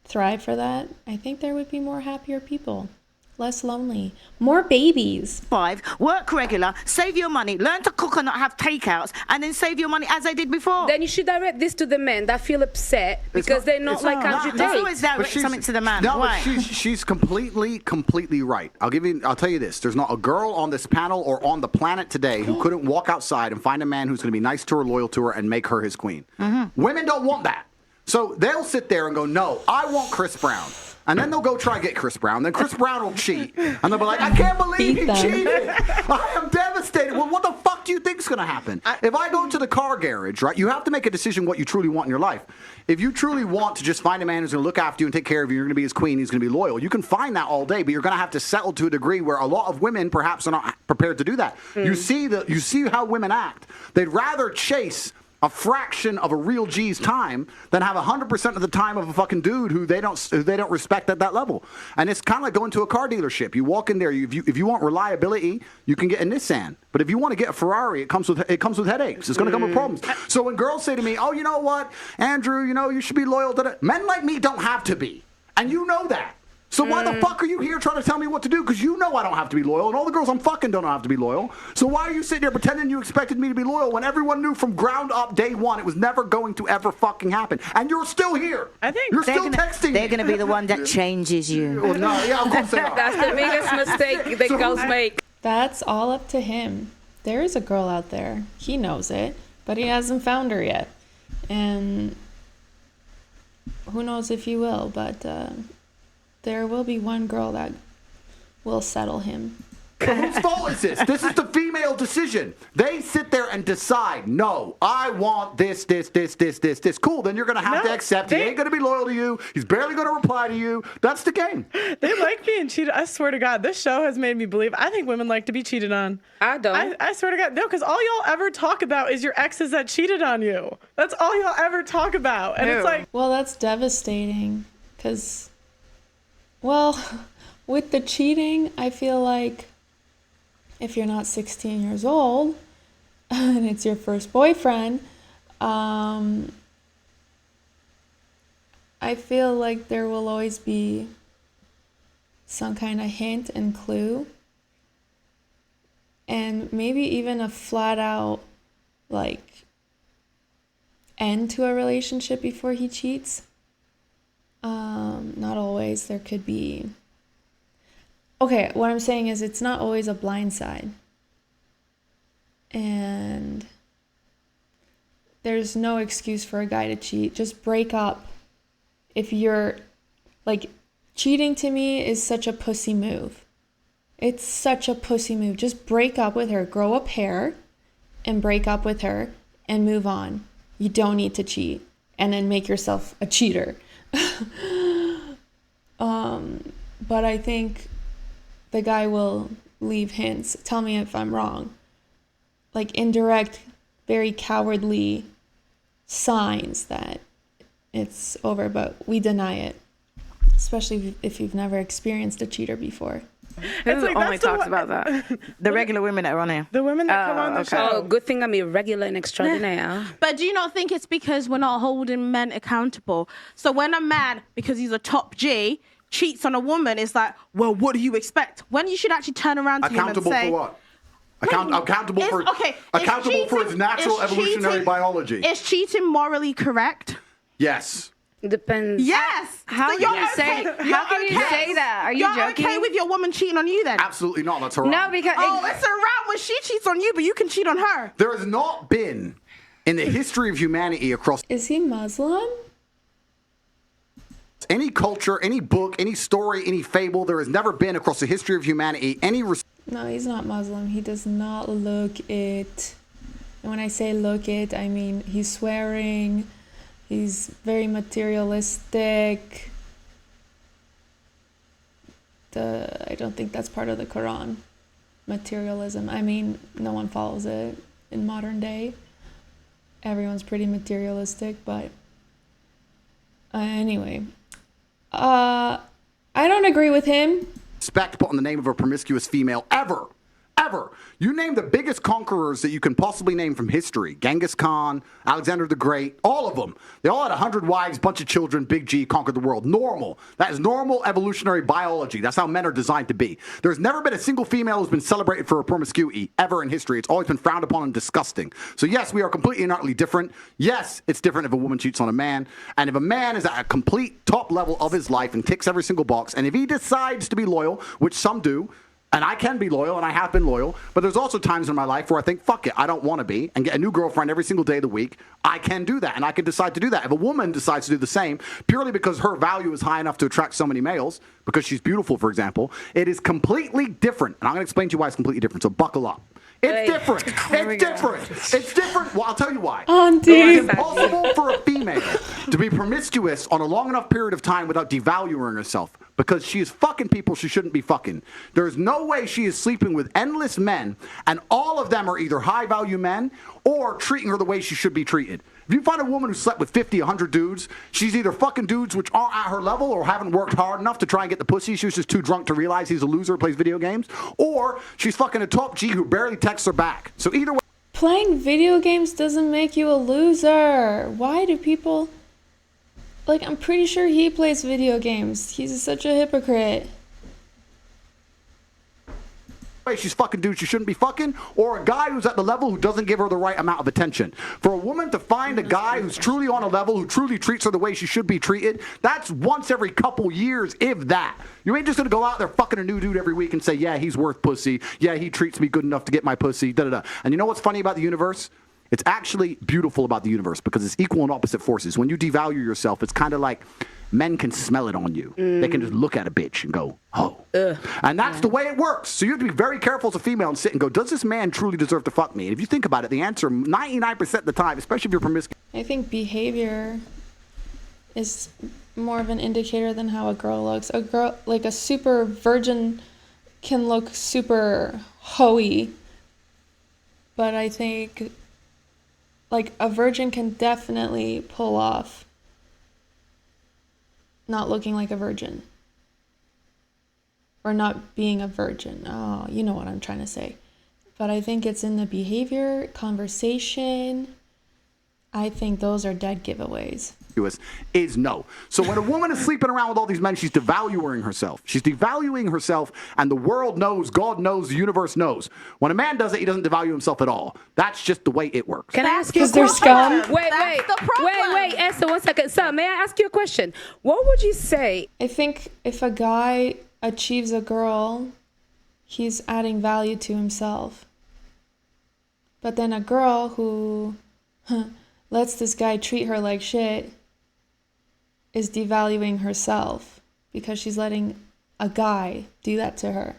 thrive for that, I think there would be more happier people. Less lonely. More babies. 5, work regular, save your money, learn to cook and not have takeouts, and then save your money as I did before. Then you should direct this to the men that feel upset because they're not like Andrew Let's Tate. always direct something to the man. No, Why? but she's completely right. I'll tell you this. There's not a girl on this panel or on the planet today who couldn't walk outside and find a man who's going to be nice to her, loyal to her, and make her his queen. Women don't want that. So they'll sit there and go, no, I want Chris Brown. And then they'll go try to get Chris Brown. Then Chris Brown will cheat. And they'll be like, I can't believe he cheated. I am devastated. Well, what the fuck do you think's going to happen? If I go to the car garage, right, you have to make a decision what you truly want in your life. If you truly want to just find a man who's going to look after you and take care of you, you're going to be his queen, he's going to be loyal, you can find that all day, but you're going to have to settle to a degree where a lot of women perhaps are not prepared to do that. You see how women act. They'd rather chase a fraction of a real G's time than have 100% of the time of a fucking dude who they don't respect at that level. And it's kind of like going to a car dealership. You walk in there, if you want reliability, you can get a Nissan. But if you want to get a Ferrari, it comes with headaches. It's going to come with problems. So when girls say to me, "Oh, you know what, Andrew, you should be loyal to that," men like me don't have to be, and you know that. So why the fuck are you here trying to tell me what to do? Because you know I don't have to be loyal, and all the girls I'm fucking don't have to be loyal. So why are you sitting there pretending you expected me to be loyal when everyone knew from ground up day one it was never going to ever fucking happen? And you're still here. I think you're still texting They're me. going to be the one that changes you. Well, no, yeah, of course they are. That's the biggest mistake that girls make. That's all up to him. There is a girl out there. He knows it, but he hasn't found her yet. And who knows if he will, but there will be one girl that will settle him. But whose fault is this? This is the female decision. They sit there and decide, no, I want this. Cool, then you're going to have to accept. He ain't going to be loyal to you. He's barely going to reply to you. That's the game. They like being cheated. I swear to God, this show has made me believe. I think women like to be cheated on. I don't. I swear to God, no, because all y'all ever talk about is your exes that cheated on you. That's all y'all ever talk about. And it's like, well, that's devastating because, well, with the cheating, I feel like if you're not 16 years old and it's your first boyfriend, I feel like there will always be some kind of hint and clue, and maybe even a flat out like end to a relationship before he cheats. Not always. There could be. Okay, what I'm saying is it's not always a blind side. And there's no excuse for a guy to cheat. Just break up. If you're, like, cheating to me is such a pussy move. It's such a pussy move. Just break up with her. Grow a pair and break up with her and move on. You don't need to cheat. And then make yourself a cheater. But I think the guy will leave hints. Tell me if I'm wrong. Like indirect, very cowardly signs that it's over, but we deny it. Especially if you've never experienced a cheater before. Who only talks about that? The regular women that are on here. the women that come on the show. Oh, good thing I'm irregular and extraordinaire. But do you not think it's because we're not holding men accountable? So when a man, because he's a top G, cheats on a woman, it's like, well, what do you expect? When you should actually turn around to him and Accountable say, for what? Accountable for his natural is evolutionary cheating- biology. Is cheating morally correct? Yes. Depends. Yes. How So can you're you say? okay- How can you you're okay- say that? Are you You're joking? okay with your woman cheating on you then? Absolutely not. That's haram. No, because Oh, it's around when she cheats on you, but you can cheat on her. There has not been, in the history of humanity across Is he Muslim? any culture, any book, any story, any fable, there has never been across the history of humanity any No, he's not Muslim. He does not look it. And when I say look it, I mean he's swearing. He's very materialistic. I don't think that's part of the Quran. Materialism. I mean, no one follows it in modern day. everyone's pretty materialistic, but anyway. I don't agree with him. Respect put on the name of a promiscuous female ever. Ever. You name the biggest conquerors that you can possibly name from history. Genghis Khan, Alexander the Great, all of them. They all had 100 wives, bunch of children, big G, conquered the world. Normal. That is normal evolutionary biology. That's how men are designed to be. There's never been a single female who's been celebrated for her promiscuity ever in history. It's always been frowned upon and disgusting. So yes, we are completely and utterly different. Yes, it's different if a woman cheats on a man. And if a man is at a complete top level of his life and ticks every single box, and if he decides to be loyal, which some do, and I can be loyal, and I have been loyal, but there's also times in my life where I think, fuck it, I don't want to be, and get a new girlfriend every single day of the week. I can do that, and I can decide to do that. If a woman decides to do the same, purely because her value is high enough to attract so many males, because she's beautiful, for example, it is completely different. And I'm going to explain to you why it's completely different, so buckle up. It's different. It's different. It's different. Well, I'll tell you why. Auntie. It's impossible for a female to be promiscuous on a long enough period of time without devaluing herself, because she is fucking people she shouldn't be fucking. There's no way she is sleeping with endless men, and all of them are either high-value men or treating her the way she should be treated. If you find a woman who slept with 50, 100 dudes, she's either fucking dudes which aren't at her level or haven't worked hard enough to try and get the pussy. She was just too drunk to realize he's a loser who plays video games. Or she's fucking a top G who barely texts her back. So either way. Playing video games doesn't make you a loser. Why do people... Like, I'm pretty sure he plays video games. He's such a hypocrite. She's fucking dudes she shouldn't be fucking, or a guy who's at the level who doesn't give her the right amount of attention. For a woman to find a guy who's truly on a level, who truly treats her the way she should be treated, that's once every couple years, if that. You ain't just gonna go out there fucking a new dude every week and say, yeah, he's worth pussy. Yeah, he treats me good enough to get my pussy. Da-da-da. And you know what's funny about the universe? It's actually beautiful about the universe because it's equal and opposite forces. When you devalue yourself, it's kind of like men can smell it on you. They can just look at a bitch and go, oh. And that's the way it works. So you have to be very careful as a female and sit and go, does this man truly deserve to fuck me? And if you think about it, the answer 99% of the time, especially if you're promiscuous. I think behavior is more of an indicator than how a girl looks. A girl, like a super virgin, can look super hoey. But I think, like, a virgin can definitely pull off not looking like a virgin. Or not being a virgin. Oh, you know what I'm trying to say. But I think it's in the behavior, conversation. I think those are dead giveaways. Is no. So when a woman is sleeping around with all these men, she's devaluing herself. She's devaluing herself, and the world knows, God knows, the universe knows. When a man does it, he doesn't devalue himself at all. That's just the way it works. Can I ask you a they're question? scum. Wait, Esther, 1 second. So, may I ask you a question? What would you say? I think if a guy achieves a girl, he's adding value to himself. But then a girl who lets this guy treat her like shit is devaluing herself because she's letting a guy do that to her.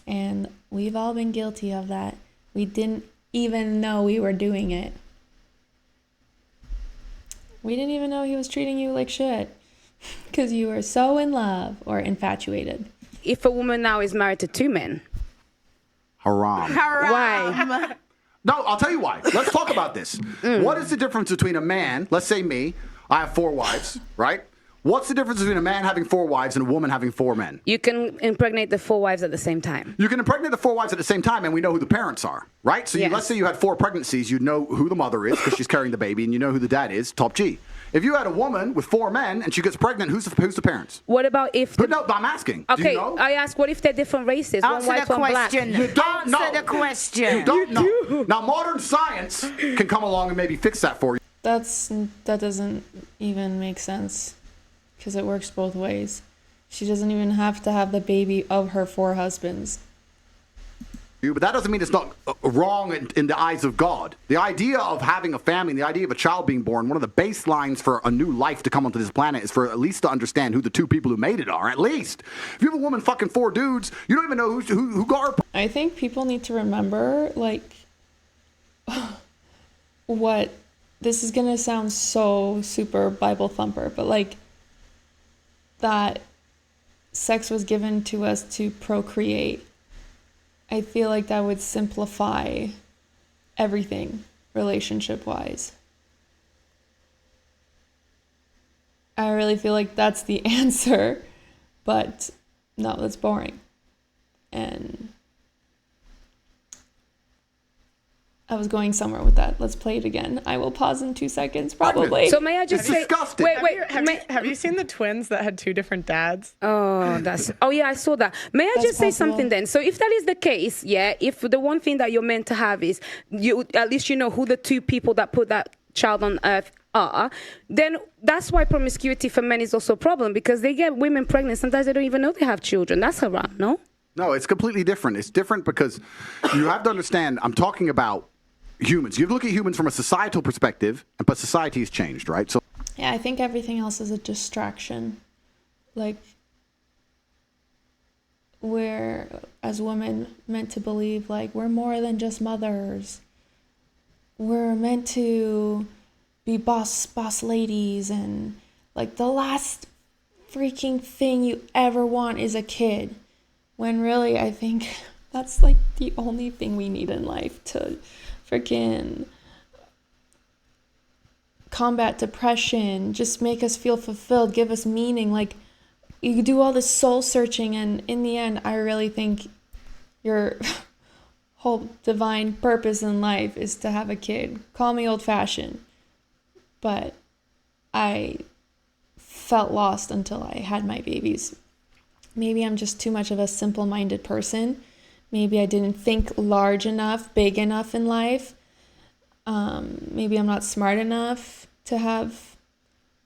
And we've all been guilty of that. We didn't even know we were doing it. We didn't even know he was treating you like shit because you were so in love or infatuated. If a woman now is married to 2 men. Haram. Why? No, I'll tell you why. Let's talk about this. What is the difference between a man, let's say me, I have 4 wives, right? What's the difference between a man having 4 wives and a woman having 4 men? You can impregnate the 4 wives at the same time. You can impregnate the 4 wives at the same time, and we know who the parents are, right? So Yes. let's say you had 4 pregnancies, you know who the mother is because she's carrying the baby, and you know who the dad is, top G. If you had a woman with 4 men and she gets pregnant, who's the parents? What about if... But no, I'm asking. Okay, Do you know? I ask, what if they're different races? Answer one white, the one black. question. You don't know. Answer the question. You don't know. Now, modern science can come along and maybe fix that for you. That doesn't even make sense because it works both ways. She doesn't even have to have the baby of her 4 husbands. But that doesn't mean it's not wrong in the eyes of God. The idea of having a family, the idea of a child being born, one of the baselines for a new life to come onto this planet is for at least to understand who the 2 people who made it are, at least. If you have a woman fucking 4 dudes, you don't even know who got her. I think people need to remember, like, what, this is going to sound so super Bible thumper, but like, that sex was given to us to procreate. I feel like that would simplify everything relationship wise. I really feel like that's the answer, but no, that's boring. And I was going somewhere with that. Let's play it again. I will pause in 2 seconds, probably. So may I just say, disgusting. wait, Have you seen the twins that had 2 different dads? Oh yeah, I saw that. May I just say something then? So if that is the case, yeah, if the one thing that you're meant to have is you, at least you know who the 2 people that put that child on earth are, then that's why promiscuity for men is also a problem, because they get women pregnant. Sometimes they don't even know they have children. That's haram, no? No, it's completely different. It's different because you have to understand, I'm talking about humans. You look at humans from a societal perspective, but society has changed, right? So Yeah, I think everything else is a distraction. Like, we're, as women, meant to believe, like, we're more than just mothers. We're meant to be boss ladies, and, like, the last freaking thing you ever want is a kid. When really, I think that's, like, the only thing we need in life to freaking combat depression, just make us feel fulfilled, give us meaning. Like, you do all this soul searching, and in the end, I really think your whole divine purpose in life is to have a kid. Call me old-fashioned, but I felt lost until I had my babies. Maybe I'm just too much of a simple-minded person. Maybe I didn't think large enough, big enough in life. Maybe I'm not smart enough to have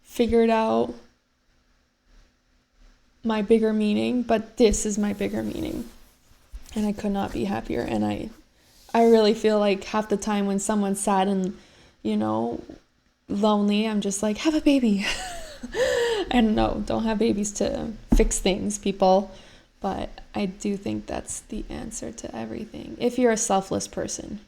figured out my bigger meaning, but this is my bigger meaning. And I could not be happier. And I really feel like half the time when someone's sad and, lonely, I'm just like, have a baby. And no, don't have babies to fix things, people. But I do think that's the answer to everything. If you're a selfless person,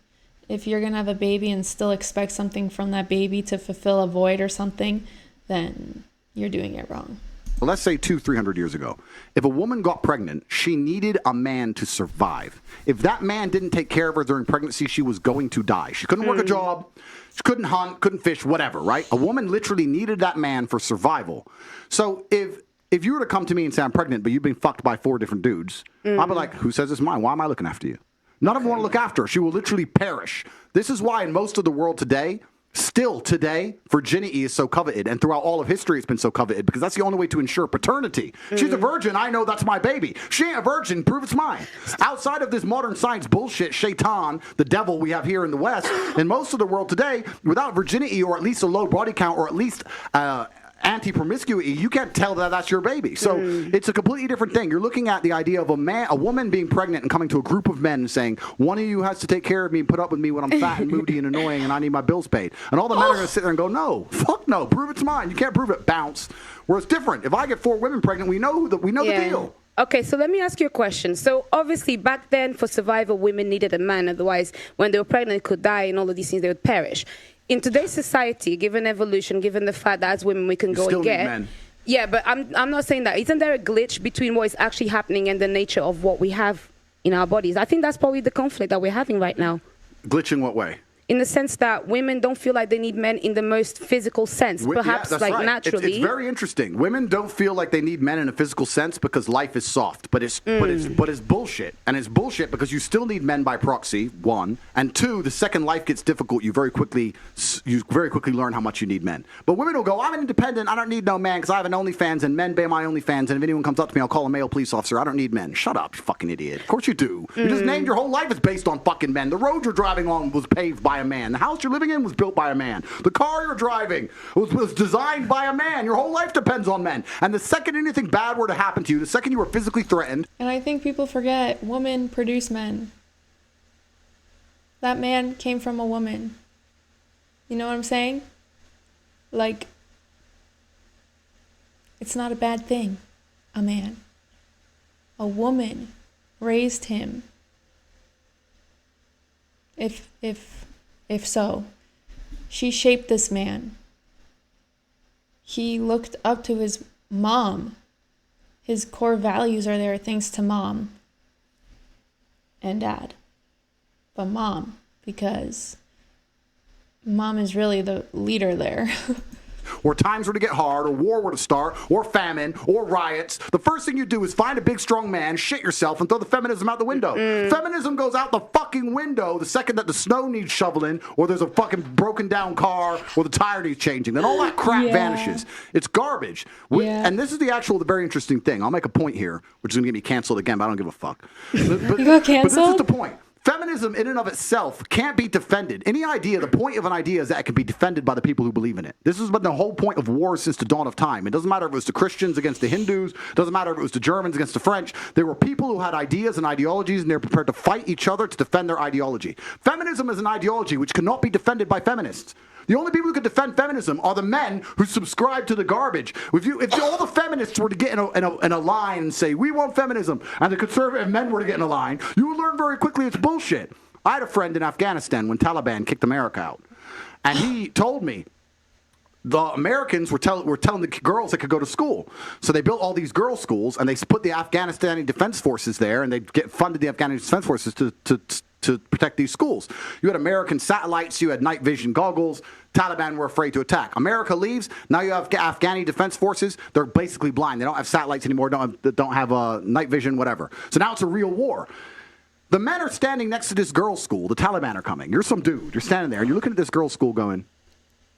if you're going to have a baby and still expect something from that baby to fulfill a void or something, then you're doing it wrong. Well, let's say 200-300 years ago, if a woman got pregnant, she needed a man to survive. If that man didn't take care of her during pregnancy, she was going to die. She couldn't work a job, she couldn't hunt, couldn't fish, whatever, right? A woman literally needed that man for survival. So if you were to come to me and say I'm pregnant, but you've been fucked by 4 different dudes, I'd be like, who says it's mine? Why am I looking after you? None of them want to look after her. She will literally perish. This is why in most of the world today, still today, virginity is so coveted, and throughout all of history it's been so coveted, because that's the only way to ensure paternity. She's a virgin, I know that's my baby. She ain't a virgin, prove it's mine. Outside of this modern science bullshit, Shaitan, the devil we have here in the West, in most of the world today, without virginity or at least a low body count or at least anti-promiscuity, you can't tell that that's your baby. So it's a completely different thing. You're looking at the idea of a woman being pregnant and coming to a group of men and saying, one of you has to take care of me and put up with me when I'm fat and moody and annoying and I need my bills paid. And all the men are going to sit there and go, no, fuck no, prove it's mine. You can't prove it, bounce. Where it's different. If I get 4 women pregnant, we know the deal. Okay, so let me ask you a question. So obviously back then for survival, women needed a man. Otherwise, when they were pregnant, they could die and all of these things, they would perish. In today's society, given evolution, given the fact that as women we can go and get, men. Yeah, but I'm not saying that. Isn't there a glitch between what is actually happening and the nature of what we have in our bodies? I think that's probably the conflict that we're having right now. Glitch in what way? In the sense that women don't feel like they need men in the most physical sense, perhaps right. Naturally. It's very interesting. Women don't feel like they need men in a physical sense because life is soft, but it's bullshit. And it's bullshit because you still need men by proxy, 1, and 2, the second life gets difficult, you very quickly learn how much you need men. But women will go, I'm independent, I don't need no man because I have an OnlyFans and men pay my OnlyFans, and if anyone comes up to me, I'll call a male police officer. I don't need men. Shut up, you fucking idiot. Of course you do. You just named your whole life is based on fucking men. The road you're driving on was paved by a man. The house you're living in was built by a man. The car you're driving was designed by a man. Your whole life depends on men. And the second anything bad were to happen to you, the second you were physically threatened. And I think people forget women produce men. That man came from a woman. You know what I'm saying? Like, it's not a bad thing, a man. A woman raised him. If so, she shaped this man. He looked up to his mom. His core values are there thanks to mom and dad. But mom because mom is really the leader there. Or times were to get hard, or war were to start, or famine, or riots, the first thing you do is find a big, strong man, shit yourself, and throw the feminism out the window. Feminism goes out the fucking window the second that the snow needs shoveling, or there's a fucking broken down car, or the tire needs changing. Then all that crap vanishes. It's garbage. And this is the very interesting thing. I'll make a point here, which is going to get me canceled again, but I don't give a fuck. But, You got canceled? But this is the point. Feminism in and of itself can't be defended. The point of an idea is that it can be defended by the people who believe in it. This has been the whole point of war since the dawn of time. It doesn't matter if it was the Christians against the Hindus. It doesn't matter if it was the Germans against the French. There were people who had ideas and ideologies, and they're prepared to fight each other to defend their ideology. Feminism is an ideology which cannot be defended by feminists. The only people who could defend feminism are the men who subscribe to the garbage. If all the feminists were to get in a line and say, we want feminism, and the conservative men were to get in a line, you would learn very quickly it's bullshit. I had a friend in Afghanistan when Taliban kicked America out. And he told me the Americans were telling the girls they could go to school. So they built all these girls' schools, and they put the Afghanistani Defense Forces there, and they funded the Afghanistani Defense Forces to protect these schools. You had American satellites, you had night vision goggles. Taliban were afraid to attack. America leaves. Now you have Afghani defense forces. They're basically blind. They don't have satellites anymore. Don't have night vision, whatever. So now it's a real war. The men are standing next to this girls' school. The Taliban are coming. You're some dude. You're standing there, and you're looking at this girls' school going,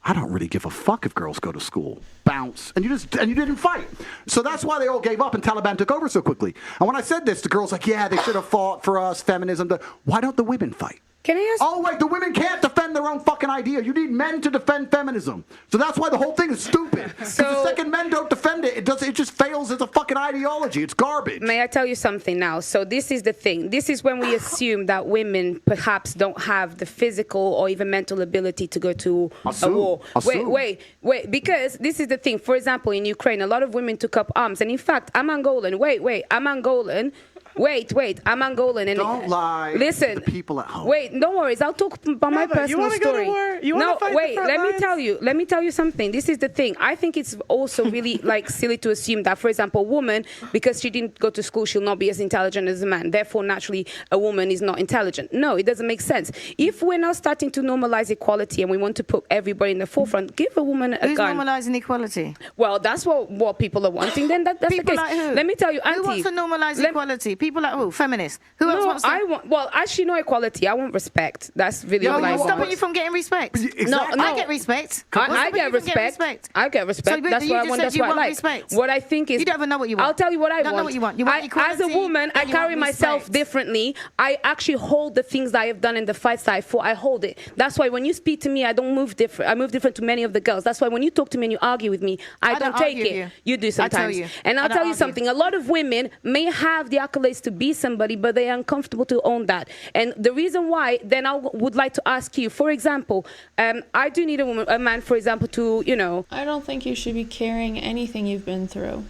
I don't really give a fuck if girls go to school. Bounce. And you didn't fight. So that's why they all gave up and Taliban took over so quickly. And when I said this, the girls like, yeah, they should have fought for us, feminism. Why don't the women fight? Can I ask? Oh, wait, the women can't defend their own fucking idea. You need men to defend feminism. So that's why the whole thing is stupid. Because the second men don't defend it, it just fails as a fucking ideology. It's garbage. May I tell you something now? So this is the thing. This is when we assume that women perhaps don't have the physical or even mental ability to go to a war. Wait. Because this is the thing. For example, in Ukraine, a lot of women took up arms. And in fact, I'm Angolan. I'm Angolan. Wait, I'm Angolan. And don't lie. Listen, to the people at home. Wait, no worries. I'll talk about my personal you wanna story. Go to war? You wanna fight the front lines? Let me tell you something. This is the thing. I think it's also really silly to assume that, for example, a woman, because she didn't go to school, she'll not be as intelligent as a man. Therefore, naturally, a woman is not intelligent. No, it doesn't make sense. If we're now starting to normalize equality and we want to put everybody in the forefront, give a woman a Who's gun. normalizing equality? Well, that's what people are wanting. Then that's People the case. like who? Let me tell you, Auntie. Who wants to normalize equality? People like who? Feminists. Who else wants to? Well, actually, no equality. I want respect. That's really Yeah, what I what's want. stopping you from getting respect? Exactly. No. I get respect. I get respect. I get respect. So, that's you what I just want. said That's you what I want like. respect. What I think is, You don't even know what you want. I'll tell you what I don't know what you want. You want as a equality, woman, I and you carry want myself respect. differently. I actually hold the things that I have done in the fights that I fought. I hold it. That's why when you speak to me, I don't move different. I move different to many of the girls. That's why when you talk to me and you argue with me, I don't take argue it. with You do sometimes. you. And I'll I don't tell you argue. something. A lot of women may have the accolades to be somebody, but they are uncomfortable to own that. And the reason why, then I would like to ask you, for example, I do need a man, for example, to, I don't think you should be carrying anything you've been through.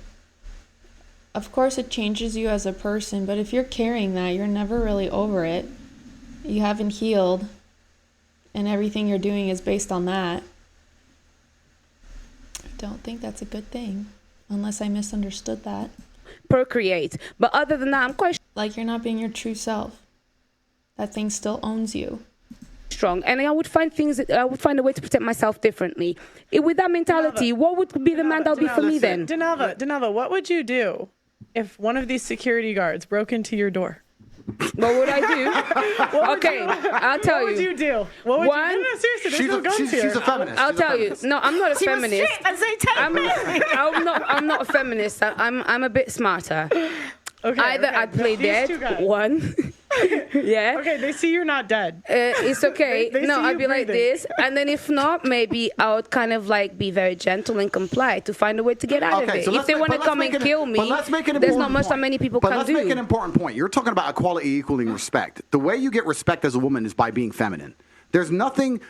Of course, it changes you as a person, but if you're carrying that, you're never really over it. You haven't healed, and everything you're doing is based on that. I don't think that's a good thing, unless I misunderstood that. procreate. But other than that, I'm quite Like you're not being your true self. That thing still owns you. strong, and I would find a way to protect myself differently. With that mentality, what would be the man that would be for me then? Denava, what would you do if one of these security guards broke into your door? What would I do? Okay, I'll tell you. What would you do? What would you do? No, seriously, there's no guns here. She's a feminist. I'll tell you. No, I'm not a feminist. I'm not a feminist. I'm a bit smarter. Okay, Either okay. I play These two dead, guys. one. Yeah. Okay, they see you're not dead. It's okay. They No, see I'd you be like breathing. this, and then if not, maybe I would kind of be very gentle and comply to find a way to get out of it. If they want to come and kill me, there's not much that many people can do. But let's make an important point. You're talking about equality equaling respect. The way you get respect as a woman is by being feminine. There's nothing.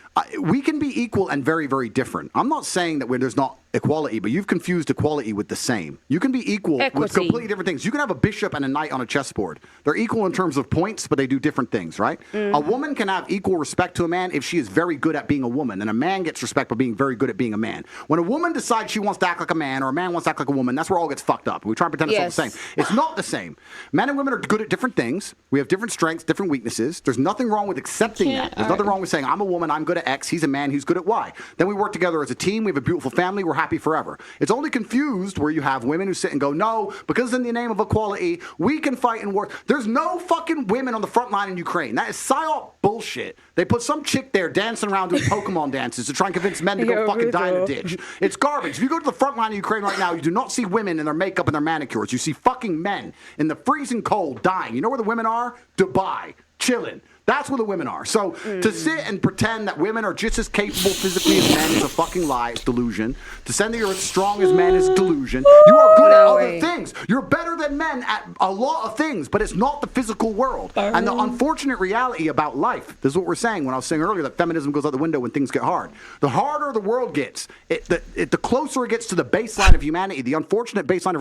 We can be equal and very, very different. I'm not saying that there's not equality, but you've confused equality with the same. You can be equal with Equity. completely different things. You can have a bishop and a knight on a chessboard. They're equal in terms of points, but they do different things, right? A woman can have equal respect to a man if she is very good at being a woman, and a man gets respect by being very good at being a man. When a woman decides she wants to act like a man, or a man wants to act like a woman, that's where all gets fucked up. We try and pretend it's all the same. It's not the same. Men and women are good at different things. We have different strengths, different weaknesses. There's nothing wrong with accepting that. There's nothing wrong with saying, I'm a woman, I'm good at X, he's a man, he's good at Y. Then we work together as a team, we have a beautiful family, we're happy forever. It's only confused where you have women who sit and go, no, because in the name of equality, we can fight in war. There's no fucking women on the front line in Ukraine. That is psyop bullshit. They put some chick there dancing around doing Pokemon dances to try and convince men to go fucking die in a ditch. It's garbage. If you go to the front line of Ukraine right now, you do not see women in their makeup and their manicures. You see fucking men in the freezing cold dying. You know where the women are? Dubai, chilling. That's where the women are. So to sit and pretend that women are just as capable physically as men is a fucking lie. It's delusion. To say that you're as strong as men is delusion. You are good at other things. You're better than men at a lot of things, but it's not the physical world. And the unfortunate reality about life, this is what we're saying when I was saying earlier that feminism goes out the window when things get hard. The harder the world gets, the closer it gets to the baseline of humanity. The unfortunate baseline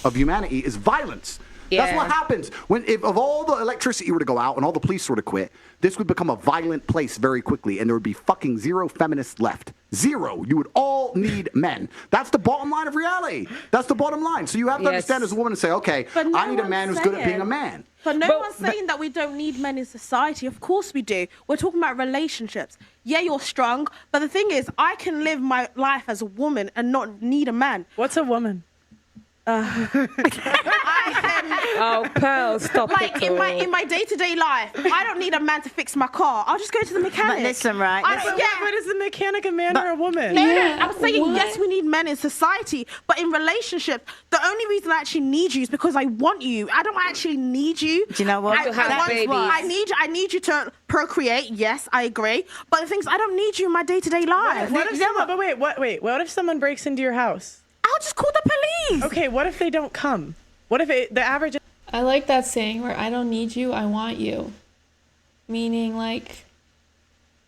of humanity is violence. Yeah. That's what happens if all the electricity were to go out and all the police were to quit, this would become a violent place very quickly, and there would be fucking zero feminists left. Zero. You would all need men. That's the bottom line of reality. That's the bottom line. So you have to understand as a woman and say, okay, I need a man who's good at being a man. But no one's saying that we don't need men in society. Of course we do. We're talking about relationships. Yeah, you're strong, but the thing is, I can live my life as a woman and not need a man. What's a woman? Oh, Pearl, stop it. In my day-to-day life, I don't need a man to fix my car. I'll just go to the mechanic. But listen, right? But is the mechanic a man or a woman? No, I'm saying yes, we need men in society, but in relationships, the only reason I actually need you is because I want you. I don't actually need you. Do you know what? I need you to procreate. Yes, I agree. But the thing is, I don't need you in my day-to-day life. What if someone breaks into your house? I'll just call the police. Okay, what if they don't come? What if the average... I like that saying where I don't need you, I want you. Meaning like,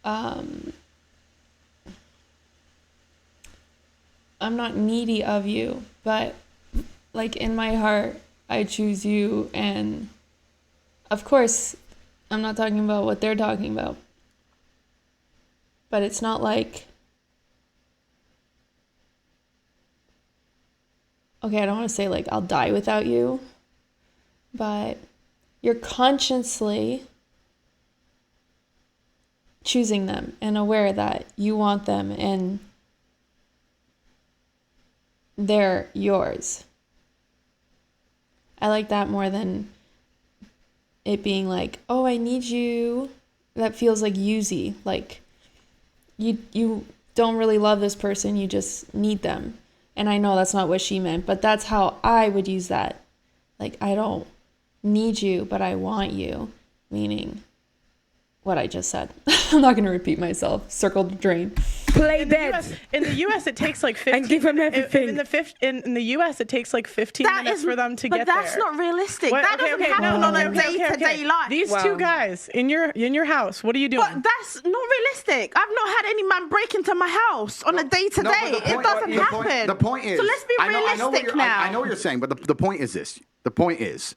I'm not needy of you, but like in my heart, I choose you. And of course, I'm not talking about what they're talking about. But it's not like, okay, I don't want to say like I'll die without you, but you're consciously choosing them and aware that you want them and they're yours. I like that more than it being like, oh, I need you. That feels like usy. Like you don't really love this person, you just need them. And I know that's not what she meant, but that's how I would use that. Like, I don't need you, but I want you. Meaning what I just said. I'm not going to repeat myself. Circle the drain. Play dead. In the U.S., it takes like 15 and give them everything. In the U.S., it takes like 15 minutes for them to get there. But that's not realistic. That doesn't happen on a day-to-day life. These two guys in your house, what are you doing? But that's not realistic. I've not had any man break into my house on a day-to-day. It doesn't happen. The point is... So let's be realistic now. I know what you're saying, but the point is this. The point is,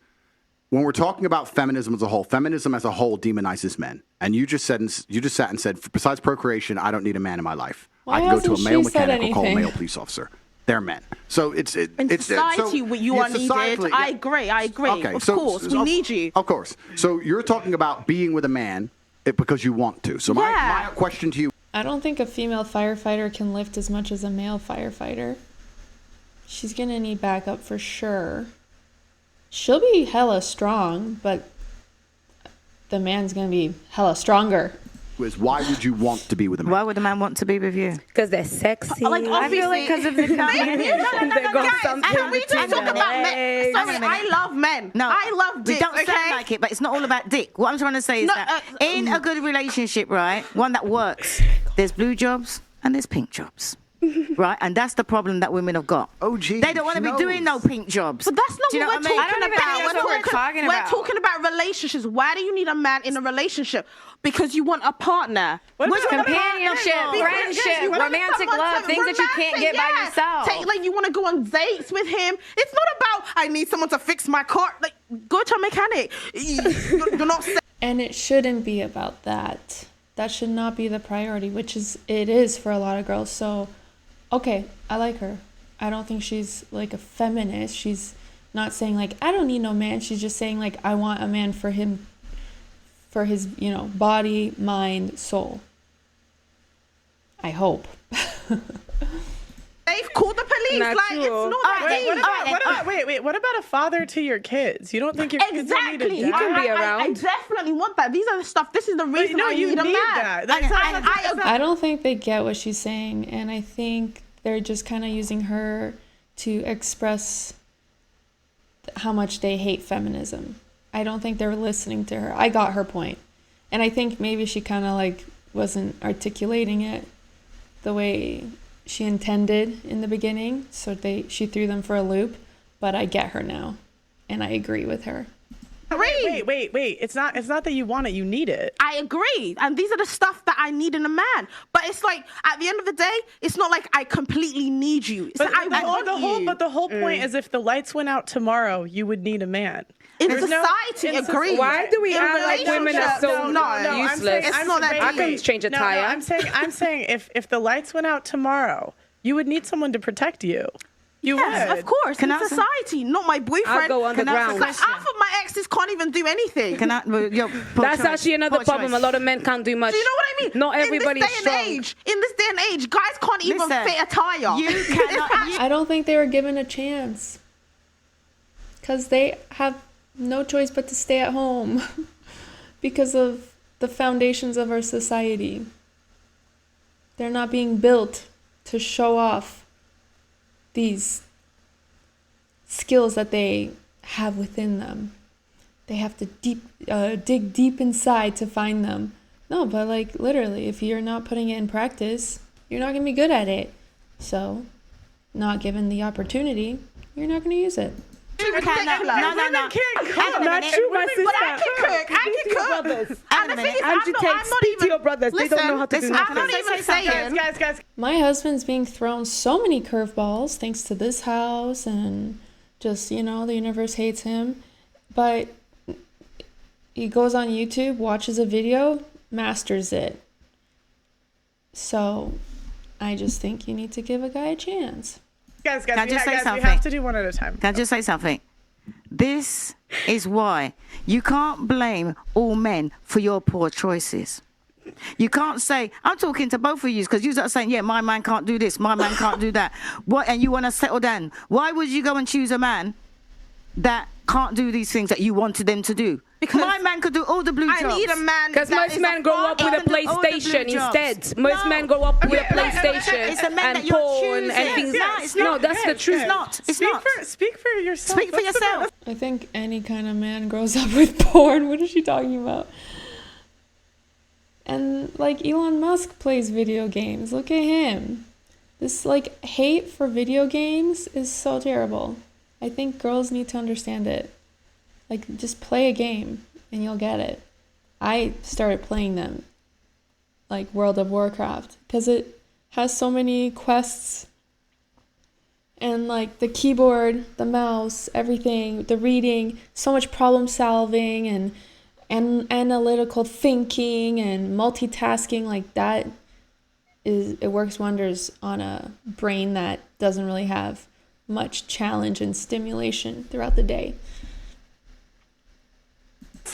when we're talking about feminism as a whole demonizes men. And you just sat and said, besides procreation, I don't need a man in my life. Why I can go to a male hasn't she said mechanic or call a anything? male police officer. They're men. So in society, you are needed. I agree. Okay, of course, we need you. Of course. So you're talking about being with a man because you want to. So my question to you. I don't think a female firefighter can lift as much as a male firefighter. She's going to need backup for sure. She'll be hella strong, but the man's going to be hella stronger. Why would you want to be with a man? Why would a man want to be with you? Because they're sexy. Like, I feel like because of the Guys, I love men. No, I love dick. We don't sound like it, but it's not all about dick. What I'm trying to say is that in a good relationship, right, one that works, there's blue jobs and there's pink jobs. right? And that's the problem that women have got. Oh, gee, they don't want to be doing no pink jobs. But that's not Do you know what we're what I mean? talking I don't even about. think that's what we're talking We're about. talking about relationships. Why do you need a man in a relationship? Because you want a partner. What What's about companionship, partnership? friendship, You want romantic someone love, to- things that you can't get by yeah. yourself. Like you want to go on dates with him. It's not about I need someone to fix my car. Like go to a mechanic. You're not. And it shouldn't be about that. That should not be the priority, which it is for a lot of girls. So, okay, I like her. I don't think she's like a feminist. She's not saying like, I don't need no man. She's just saying like, I want a man for him, for his, body, mind, soul. I hope. They've called the police. Not like true. it's not that deep. Wait, what about a father to your kids? You don't think your kids will need a Exactly. dad? can be I around. definitely want that. These are the stuff. This is the But reason no, I you need a man. that. That's not- I don't think they get what she's saying, and I think they're just kind of using her to express how much they hate feminism. I don't think they're listening to her. I got her point. And I think maybe she kind of like wasn't articulating it the way she intended in the beginning, so she threw them for a loop, but I get her now, and I agree with her. Wait. It's not that you want it, you need it. I agree. And these are the stuff that I need in a man. But it's like, at the end of the day, it's not like I completely need you. It's like I want you. But the whole point is if the lights went out tomorrow, you would need a man. In There's society, agree. Why do we In act like women are so relationships, useless? It's not that I can deep. change a No, tire. I'm saying if the lights went out tomorrow, you would need someone to protect you. You Yes, would. of course. Can in I say- society, not my boyfriend. I'll go underground. Like, half of my exes can't even do anything. Can I? That's actually another problem. A lot of men can't do much. Do you know what I mean? Not everybody is in this day strong. and age, in this day and age, guys can't even Listen, fit a tire. You cannot. I don't think they were given a chance, because they have no choice but to stay at home because of the foundations of our society. They're not being built to show off these skills that they have within them. They have to dig deep inside to find them. No, but like literally, if you're not putting it in practice, you're not going to be good at it. So, not given the opportunity, you're not going to use it. No. Women can't cook. Not you, my sister. But I can cook. I can cook. Brothers. And the thing is, I'm not Speak to even. your brothers. They don't know how to do I'm nothing. not even saying. Guys. My husband's being thrown so many curveballs thanks to this house and just, the universe hates him. But he goes on YouTube, watches a video, masters it. So I just think you need to give a guy a chance. Guys, Can I just say we something? have to do one at a time. Can I just say something? This is why you can't blame all men for your poor choices. You can't say, I'm talking to both of you because you're saying, yeah, my man can't do this, my man can't do that. What? And you want to settle down. Why would you go and choose a man that can't do these things that you wanted them to do? Because my man could do all the blue jobs. I need a man. Because that most is men a grow up with a father. PlayStation jobs. instead. Most No. men grow up with a It's PlayStation the men and that you're porn and choosing. things. No, it's not. No, that's the truth. It's not. It's not. Speak for yourself. Speak for yourself. I think any kind of man grows up with porn. What is she talking about? And like Elon Musk plays video games. Look at him. This like hate for video games is so terrible. I think girls need to understand it. Like just play a game and you'll get it. I started playing them, like World of Warcraft, because it has so many quests and like the keyboard, the mouse, everything, the reading, so much problem solving and analytical thinking and multitasking. Like that it works wonders on a brain that doesn't really have much challenge and stimulation throughout the day.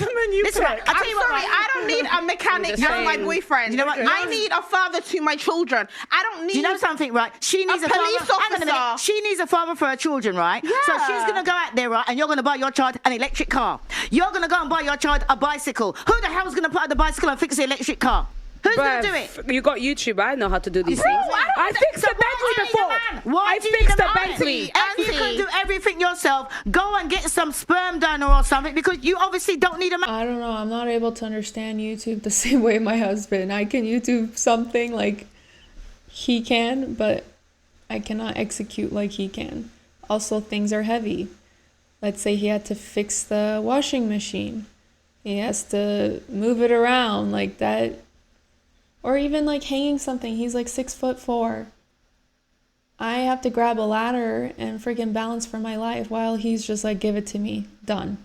Listen, I'm sorry, I don't need a mechanic as my boyfriend. You know what? I need a father to my children. I don't need. Do you know something, right? She needs a police father. Hang on a minute. officer. She needs a father for her children, right? So Yeah. she's gonna go out there, right? And you're gonna buy your child an electric car. You're gonna go and buy your child a bicycle. Who the hell's gonna put out the bicycle and fix the electric car? Who's gonna do it? You got YouTube. I know how to do these No, things. I don't I need fixed that. a Bentley So why do you need a before. man? Why I do you need fixed a a man? Bentley. If you can do everything yourself, go and get some sperm donor or something because you obviously don't need a man. I don't know. I'm not able to understand YouTube the same way my husband. I can YouTube something like he can, but I cannot execute like he can. Also, things are heavy. Let's say he had to fix the washing machine. He has to move it around like that. Or even like hanging something. He's like 6'4". I have to grab a ladder and freaking balance for my life while he's just like, give it to me. Done.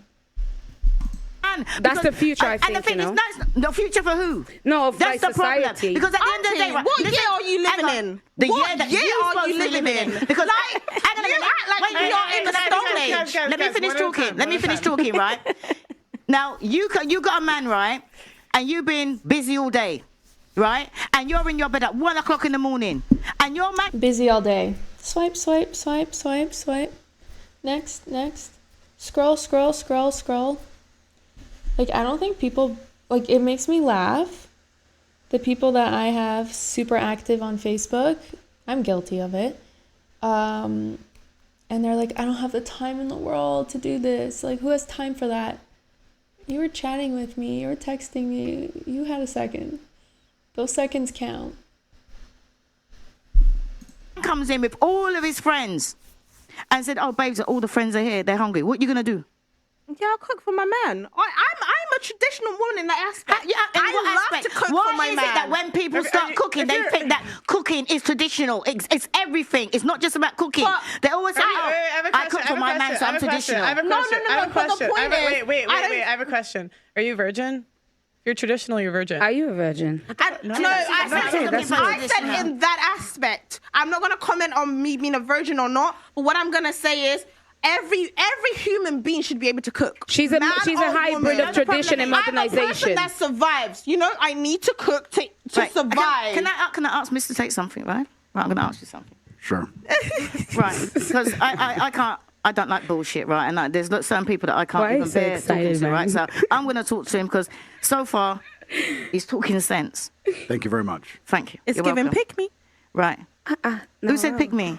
That's the future, I think, And the thing you know? is, that's the future for who? No, of That's like the problem. society. Because at the end of the day, right, What listen, year are you hang living on. in? The What year that year you're are supposed you to be living living in? Because Like, hang on a you minute. act like Wait, we are in the Stone Age. Let me finish talking. Let me finish talking, right? Now, you got a man, right? And you've been busy all day, right? And you're in your bed at 1 o'clock in the morning. And your man... Busy all day. Swipe, swipe, swipe, swipe, swipe. Next, next. Scroll, scroll, scroll, scroll. Like, I don't think people... Like, it makes me laugh. The people that I have super active on Facebook, I'm guilty of it. And they're like, I don't have the time in the world to do this. Like, who has time for that? You were chatting with me. You were texting me. You had a second. Those seconds count. comes in with all of his friends and said, oh, babes, all the friends are here. They're hungry. What are you going to do? Yeah, I'll cook for my man. I'm a traditional woman in that aspect. In what I love aspect? to cook Why for my is man. it that when people start cooking, they think that cooking is traditional? It's everything. It's not just about cooking. But- They always say, oh, I cook for my man, so I'm traditional. I have a question. No, I have a but the question. point is, Wait. I don't- I have a question. Are you virgin? If you're traditional, you're virgin. Are you a virgin? I said in that aspect. I'm not gonna comment on me being a virgin or not. But what I'm gonna say is, every human being should be able to cook. She's a Man or hybrid woman. of tradition and I'm a person modernization. that survives. You know, I need to cook to Right. survive. Can I ask Mr. Tate something, right? Right, I'm going to ask you something. Sure. Right, because I can't. I don't like bullshit, right? And there's certain people that I can't Why are you even so bear talking excited, to, man? right? So I'm going to talk to him because so far he's talking sense. Thank you very much. Thank you. It's You're giving welcome. pick me. Right. Who said pick me?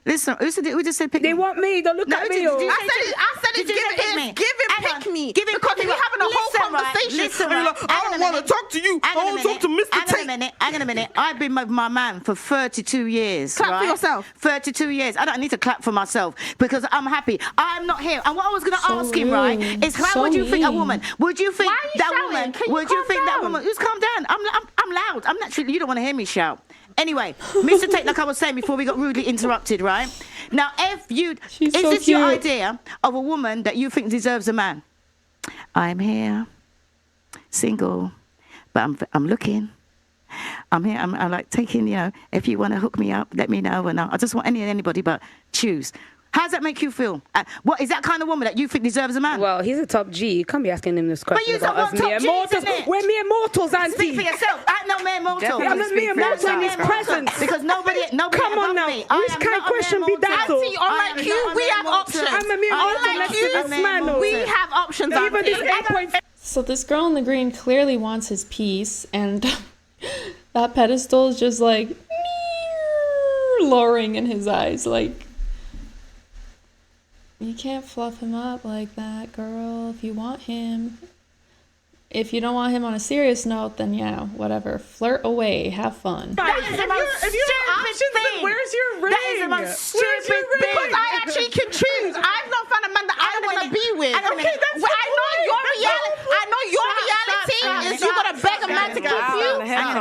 Listen, who just said pick me? They want me. Don't look No, at did me. you- oh. did you- I said Did it's you say pick me? give it Hang pick on. me. Give it Because pick me. we're having a whole Listen, right, conversation. listen, And you're right. like, I don't want to talk to you. I want to talk to Mr. Hang on a minute. I've been with my man for 32 years. Clap for right? yourself. 32 years. I don't need to clap for myself because I'm happy. I'm not here. And what I was going to So ask him, right, rude. is how So would you think a mean. woman? Would you think Why are you that shouting? woman? Can you Would you calm think that down? woman? Just calm down. I'm loud. I'm naturally. You don't want to hear me shout. Anyway, Mr. Tate, like I was saying before we got rudely interrupted, right? Now, She's is so this your cute. idea of a woman that you think deserves a man? I'm here, single, but I'm looking. I'm here. I'm like taking, if you want to hook me up, let me know. And I just want anybody, but choose. How does that make you feel? What is that kind of woman that you think deserves a man? Well, he's a top G. You can't be asking him this question you're about not us top mere Gs, mortals. isn't it? We're mere mortals, Speak auntie. for yourself. I'm not mere mortal. I'm a mere mortal in his presence. Because nobody Come on above now. me. I Which am kind not a question mere be mortal. that, though? Auntie, I am unlike not you, a we mere have mortal. options. I'm a mere mortal. Unlike Let's you, see this man. oh. we have options. Even this Auntie. 8.5. So this girl in the green clearly wants his piece, and that pedestal is just like lowering in his eyes. Like, you can't fluff him up like that, girl. If you want him, if you don't want him on a serious note, then yeah, whatever. Flirt away, have fun. That is the most If you have stupid options, then thing. where's your ring? That is the most Where's stupid your ring? thing. Because I actually can choose. I've not found a man that I Hang on a want to minute. be with. Hang on a minute. Okay, that's I know your reality. I know your reality is you gotta beg a man to keep you. Hang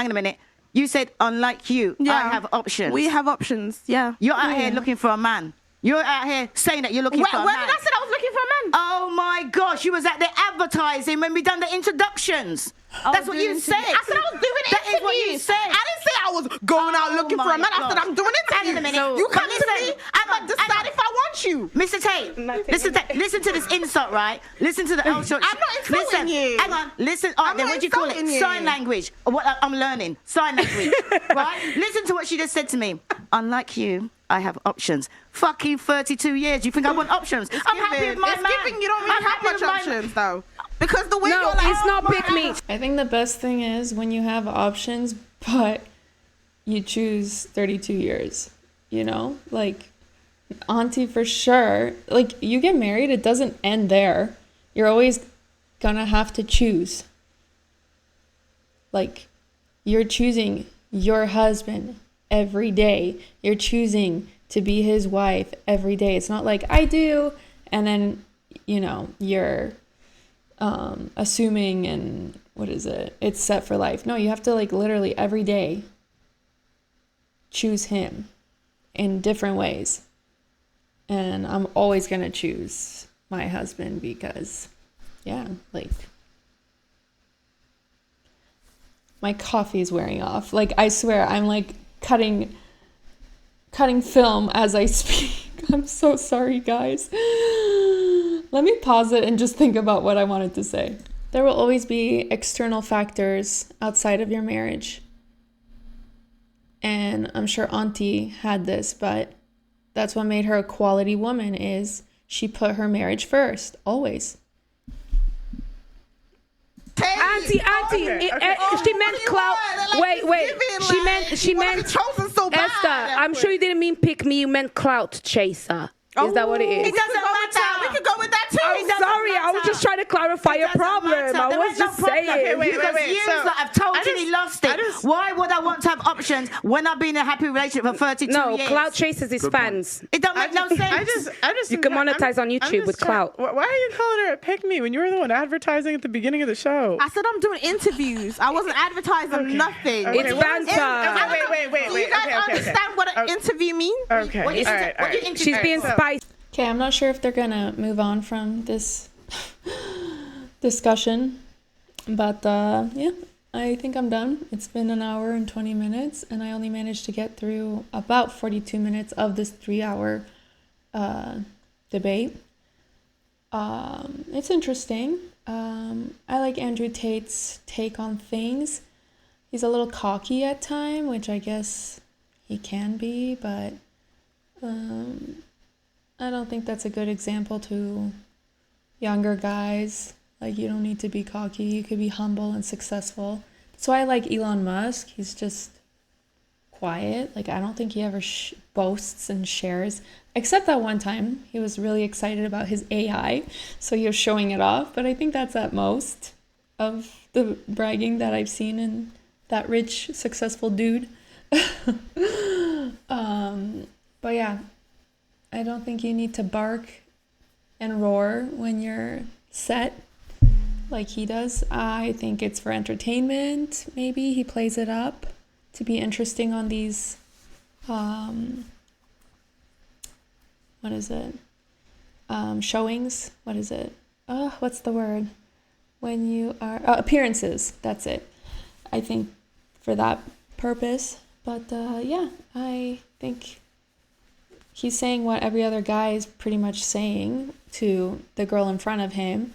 on a minute. You said, unlike you, I have options. We have options. Yeah. You're out here looking for a man. You're out here saying that you're looking for a When man. did I say I was looking for a man? Oh my gosh, you was at the advertising when we done the introductions. That's what you said. I said I was doing That is what you interviews. said. I didn't say I was going out looking for a man. I said I'm doing Hang on a interviews. minute. You But come to me, I'm gonna decide if I want you. Mr. Tate, listen to this insult, right? Listen to the I'm not insulting you. Hang on, listen. All right, I'm then not what do you call it? insulting you. Sign language. What I'm learning. Sign language, right? Listen to what she just said to me. Unlike you, I have options. Fucking 32 years. You think I want options? I'm happy with my It's man. giving you don't really I'm have happy much with my- options though. Because the way No, you're like, it's not pick me. I think the best thing is when you have options, but you choose 32 years, Like, auntie for sure. Like, you get married, it doesn't end there. You're always gonna have to choose. Like, you're choosing your husband, every day. You're choosing to be his wife every day. It's not like I do, and then, you know, you're assuming and what is it? It's set for life. No, you have to like literally every day choose him in different ways. And I'm always going to choose my husband because, yeah, like my coffee is wearing off. Like, I swear, I'm like cutting film as I speak. I'm so sorry, guys. Let me pause it and just think about what I wanted to say. There will always be external factors outside of your marriage. And I'm sure Auntie had this, but that's what made her a quality woman, is she put her marriage first, always. Auntie, she meant clout. Wait, she meant Esther. I'm sure you didn't mean pick me. You meant clout chaser. Is that what it is? It doesn't matter. We could go with that too. I'm sorry. I was just trying to clarify your problem. I was just saying. Okay, wait. I've totally lost it. Why would I want to have options when I've been in a happy relationship for 32 years? No, clout chasers is fans. It don't make no sense. You can monetize on YouTube with clout. Why are you calling her a pick me when you were the one advertising at the beginning of the show? I said I'm doing interviews. I wasn't advertising nothing. It's banter. Wait. Do you guys understand what an interview means? Okay. All right. She's being spicy. Okay, I'm not sure if they're gonna move on from this discussion, but yeah, I think I'm done. It's been an hour and 20 minutes, and I only managed to get through about 42 minutes of this 3-hour debate. It's interesting. I like Andrew Tate's take on things. He's a little cocky at times, which I guess he can be, but I don't think that's a good example to younger guys. Like, you don't need to be cocky. You could be humble and successful. That's why I like Elon Musk. He's just quiet. Like, I don't think he ever boasts and shares. Except that one time, he was really excited about his AI. So he was showing it off. But I think that's at most of the bragging that I've seen in that rich, successful dude. But yeah. I don't think you need to bark and roar when you're set like he does. I think it's for entertainment. Maybe he plays it up to be interesting on these, showings. What is it? What's the word? When you are, appearances. That's it. I think for that purpose. But yeah, I think he's saying what every other guy is pretty much saying to the girl in front of him.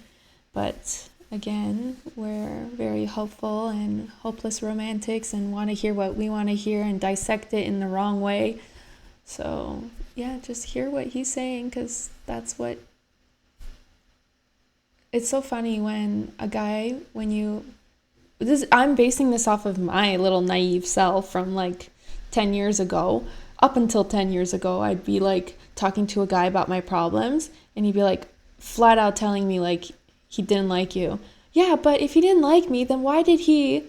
But again, we're very hopeful and hopeless romantics and want to hear what we want to hear and dissect it in the wrong way. So yeah, just hear what he's saying, because that's what... It's so funny when a guy, I'm basing this off of my little naive self from like 10 years ago. Up until 10 years ago, I'd be like talking to a guy about my problems, and he'd be like flat out telling me like he didn't like you. Yeah, but if he didn't like me, then why did he?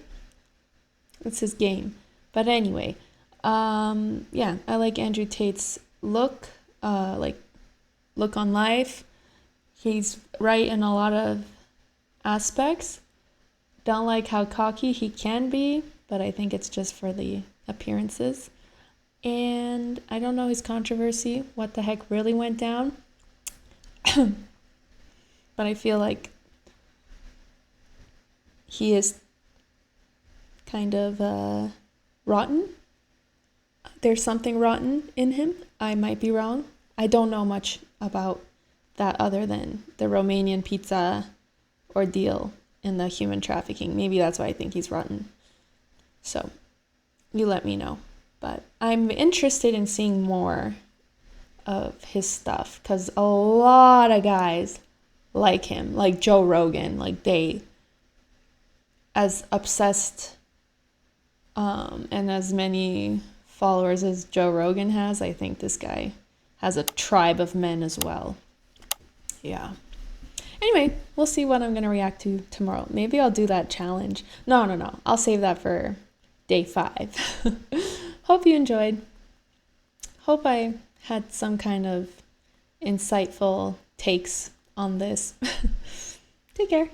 It's his game. But anyway, yeah, I like Andrew Tate's look on life. He's right in a lot of aspects. Don't like how cocky he can be, but I think it's just for the appearances. And I don't know his controversy, what the heck really went down. But I feel like he is kind of rotten. There's something rotten in him. I might be wrong. I don't know much about that other than the Romanian pizza ordeal and the human trafficking. Maybe that's why I think he's rotten. So you let me know. But I'm interested in seeing more of his stuff, because a lot of guys like him, like Joe Rogan, like they, as obsessed and as many followers as Joe Rogan has, I think this guy has a tribe of men as well. Yeah. Anyway, we'll see what I'm going to react to tomorrow. Maybe I'll do that challenge. No. I'll save that for day 5. hope you enjoyed. Hope I had some kind of insightful takes on this. Take care.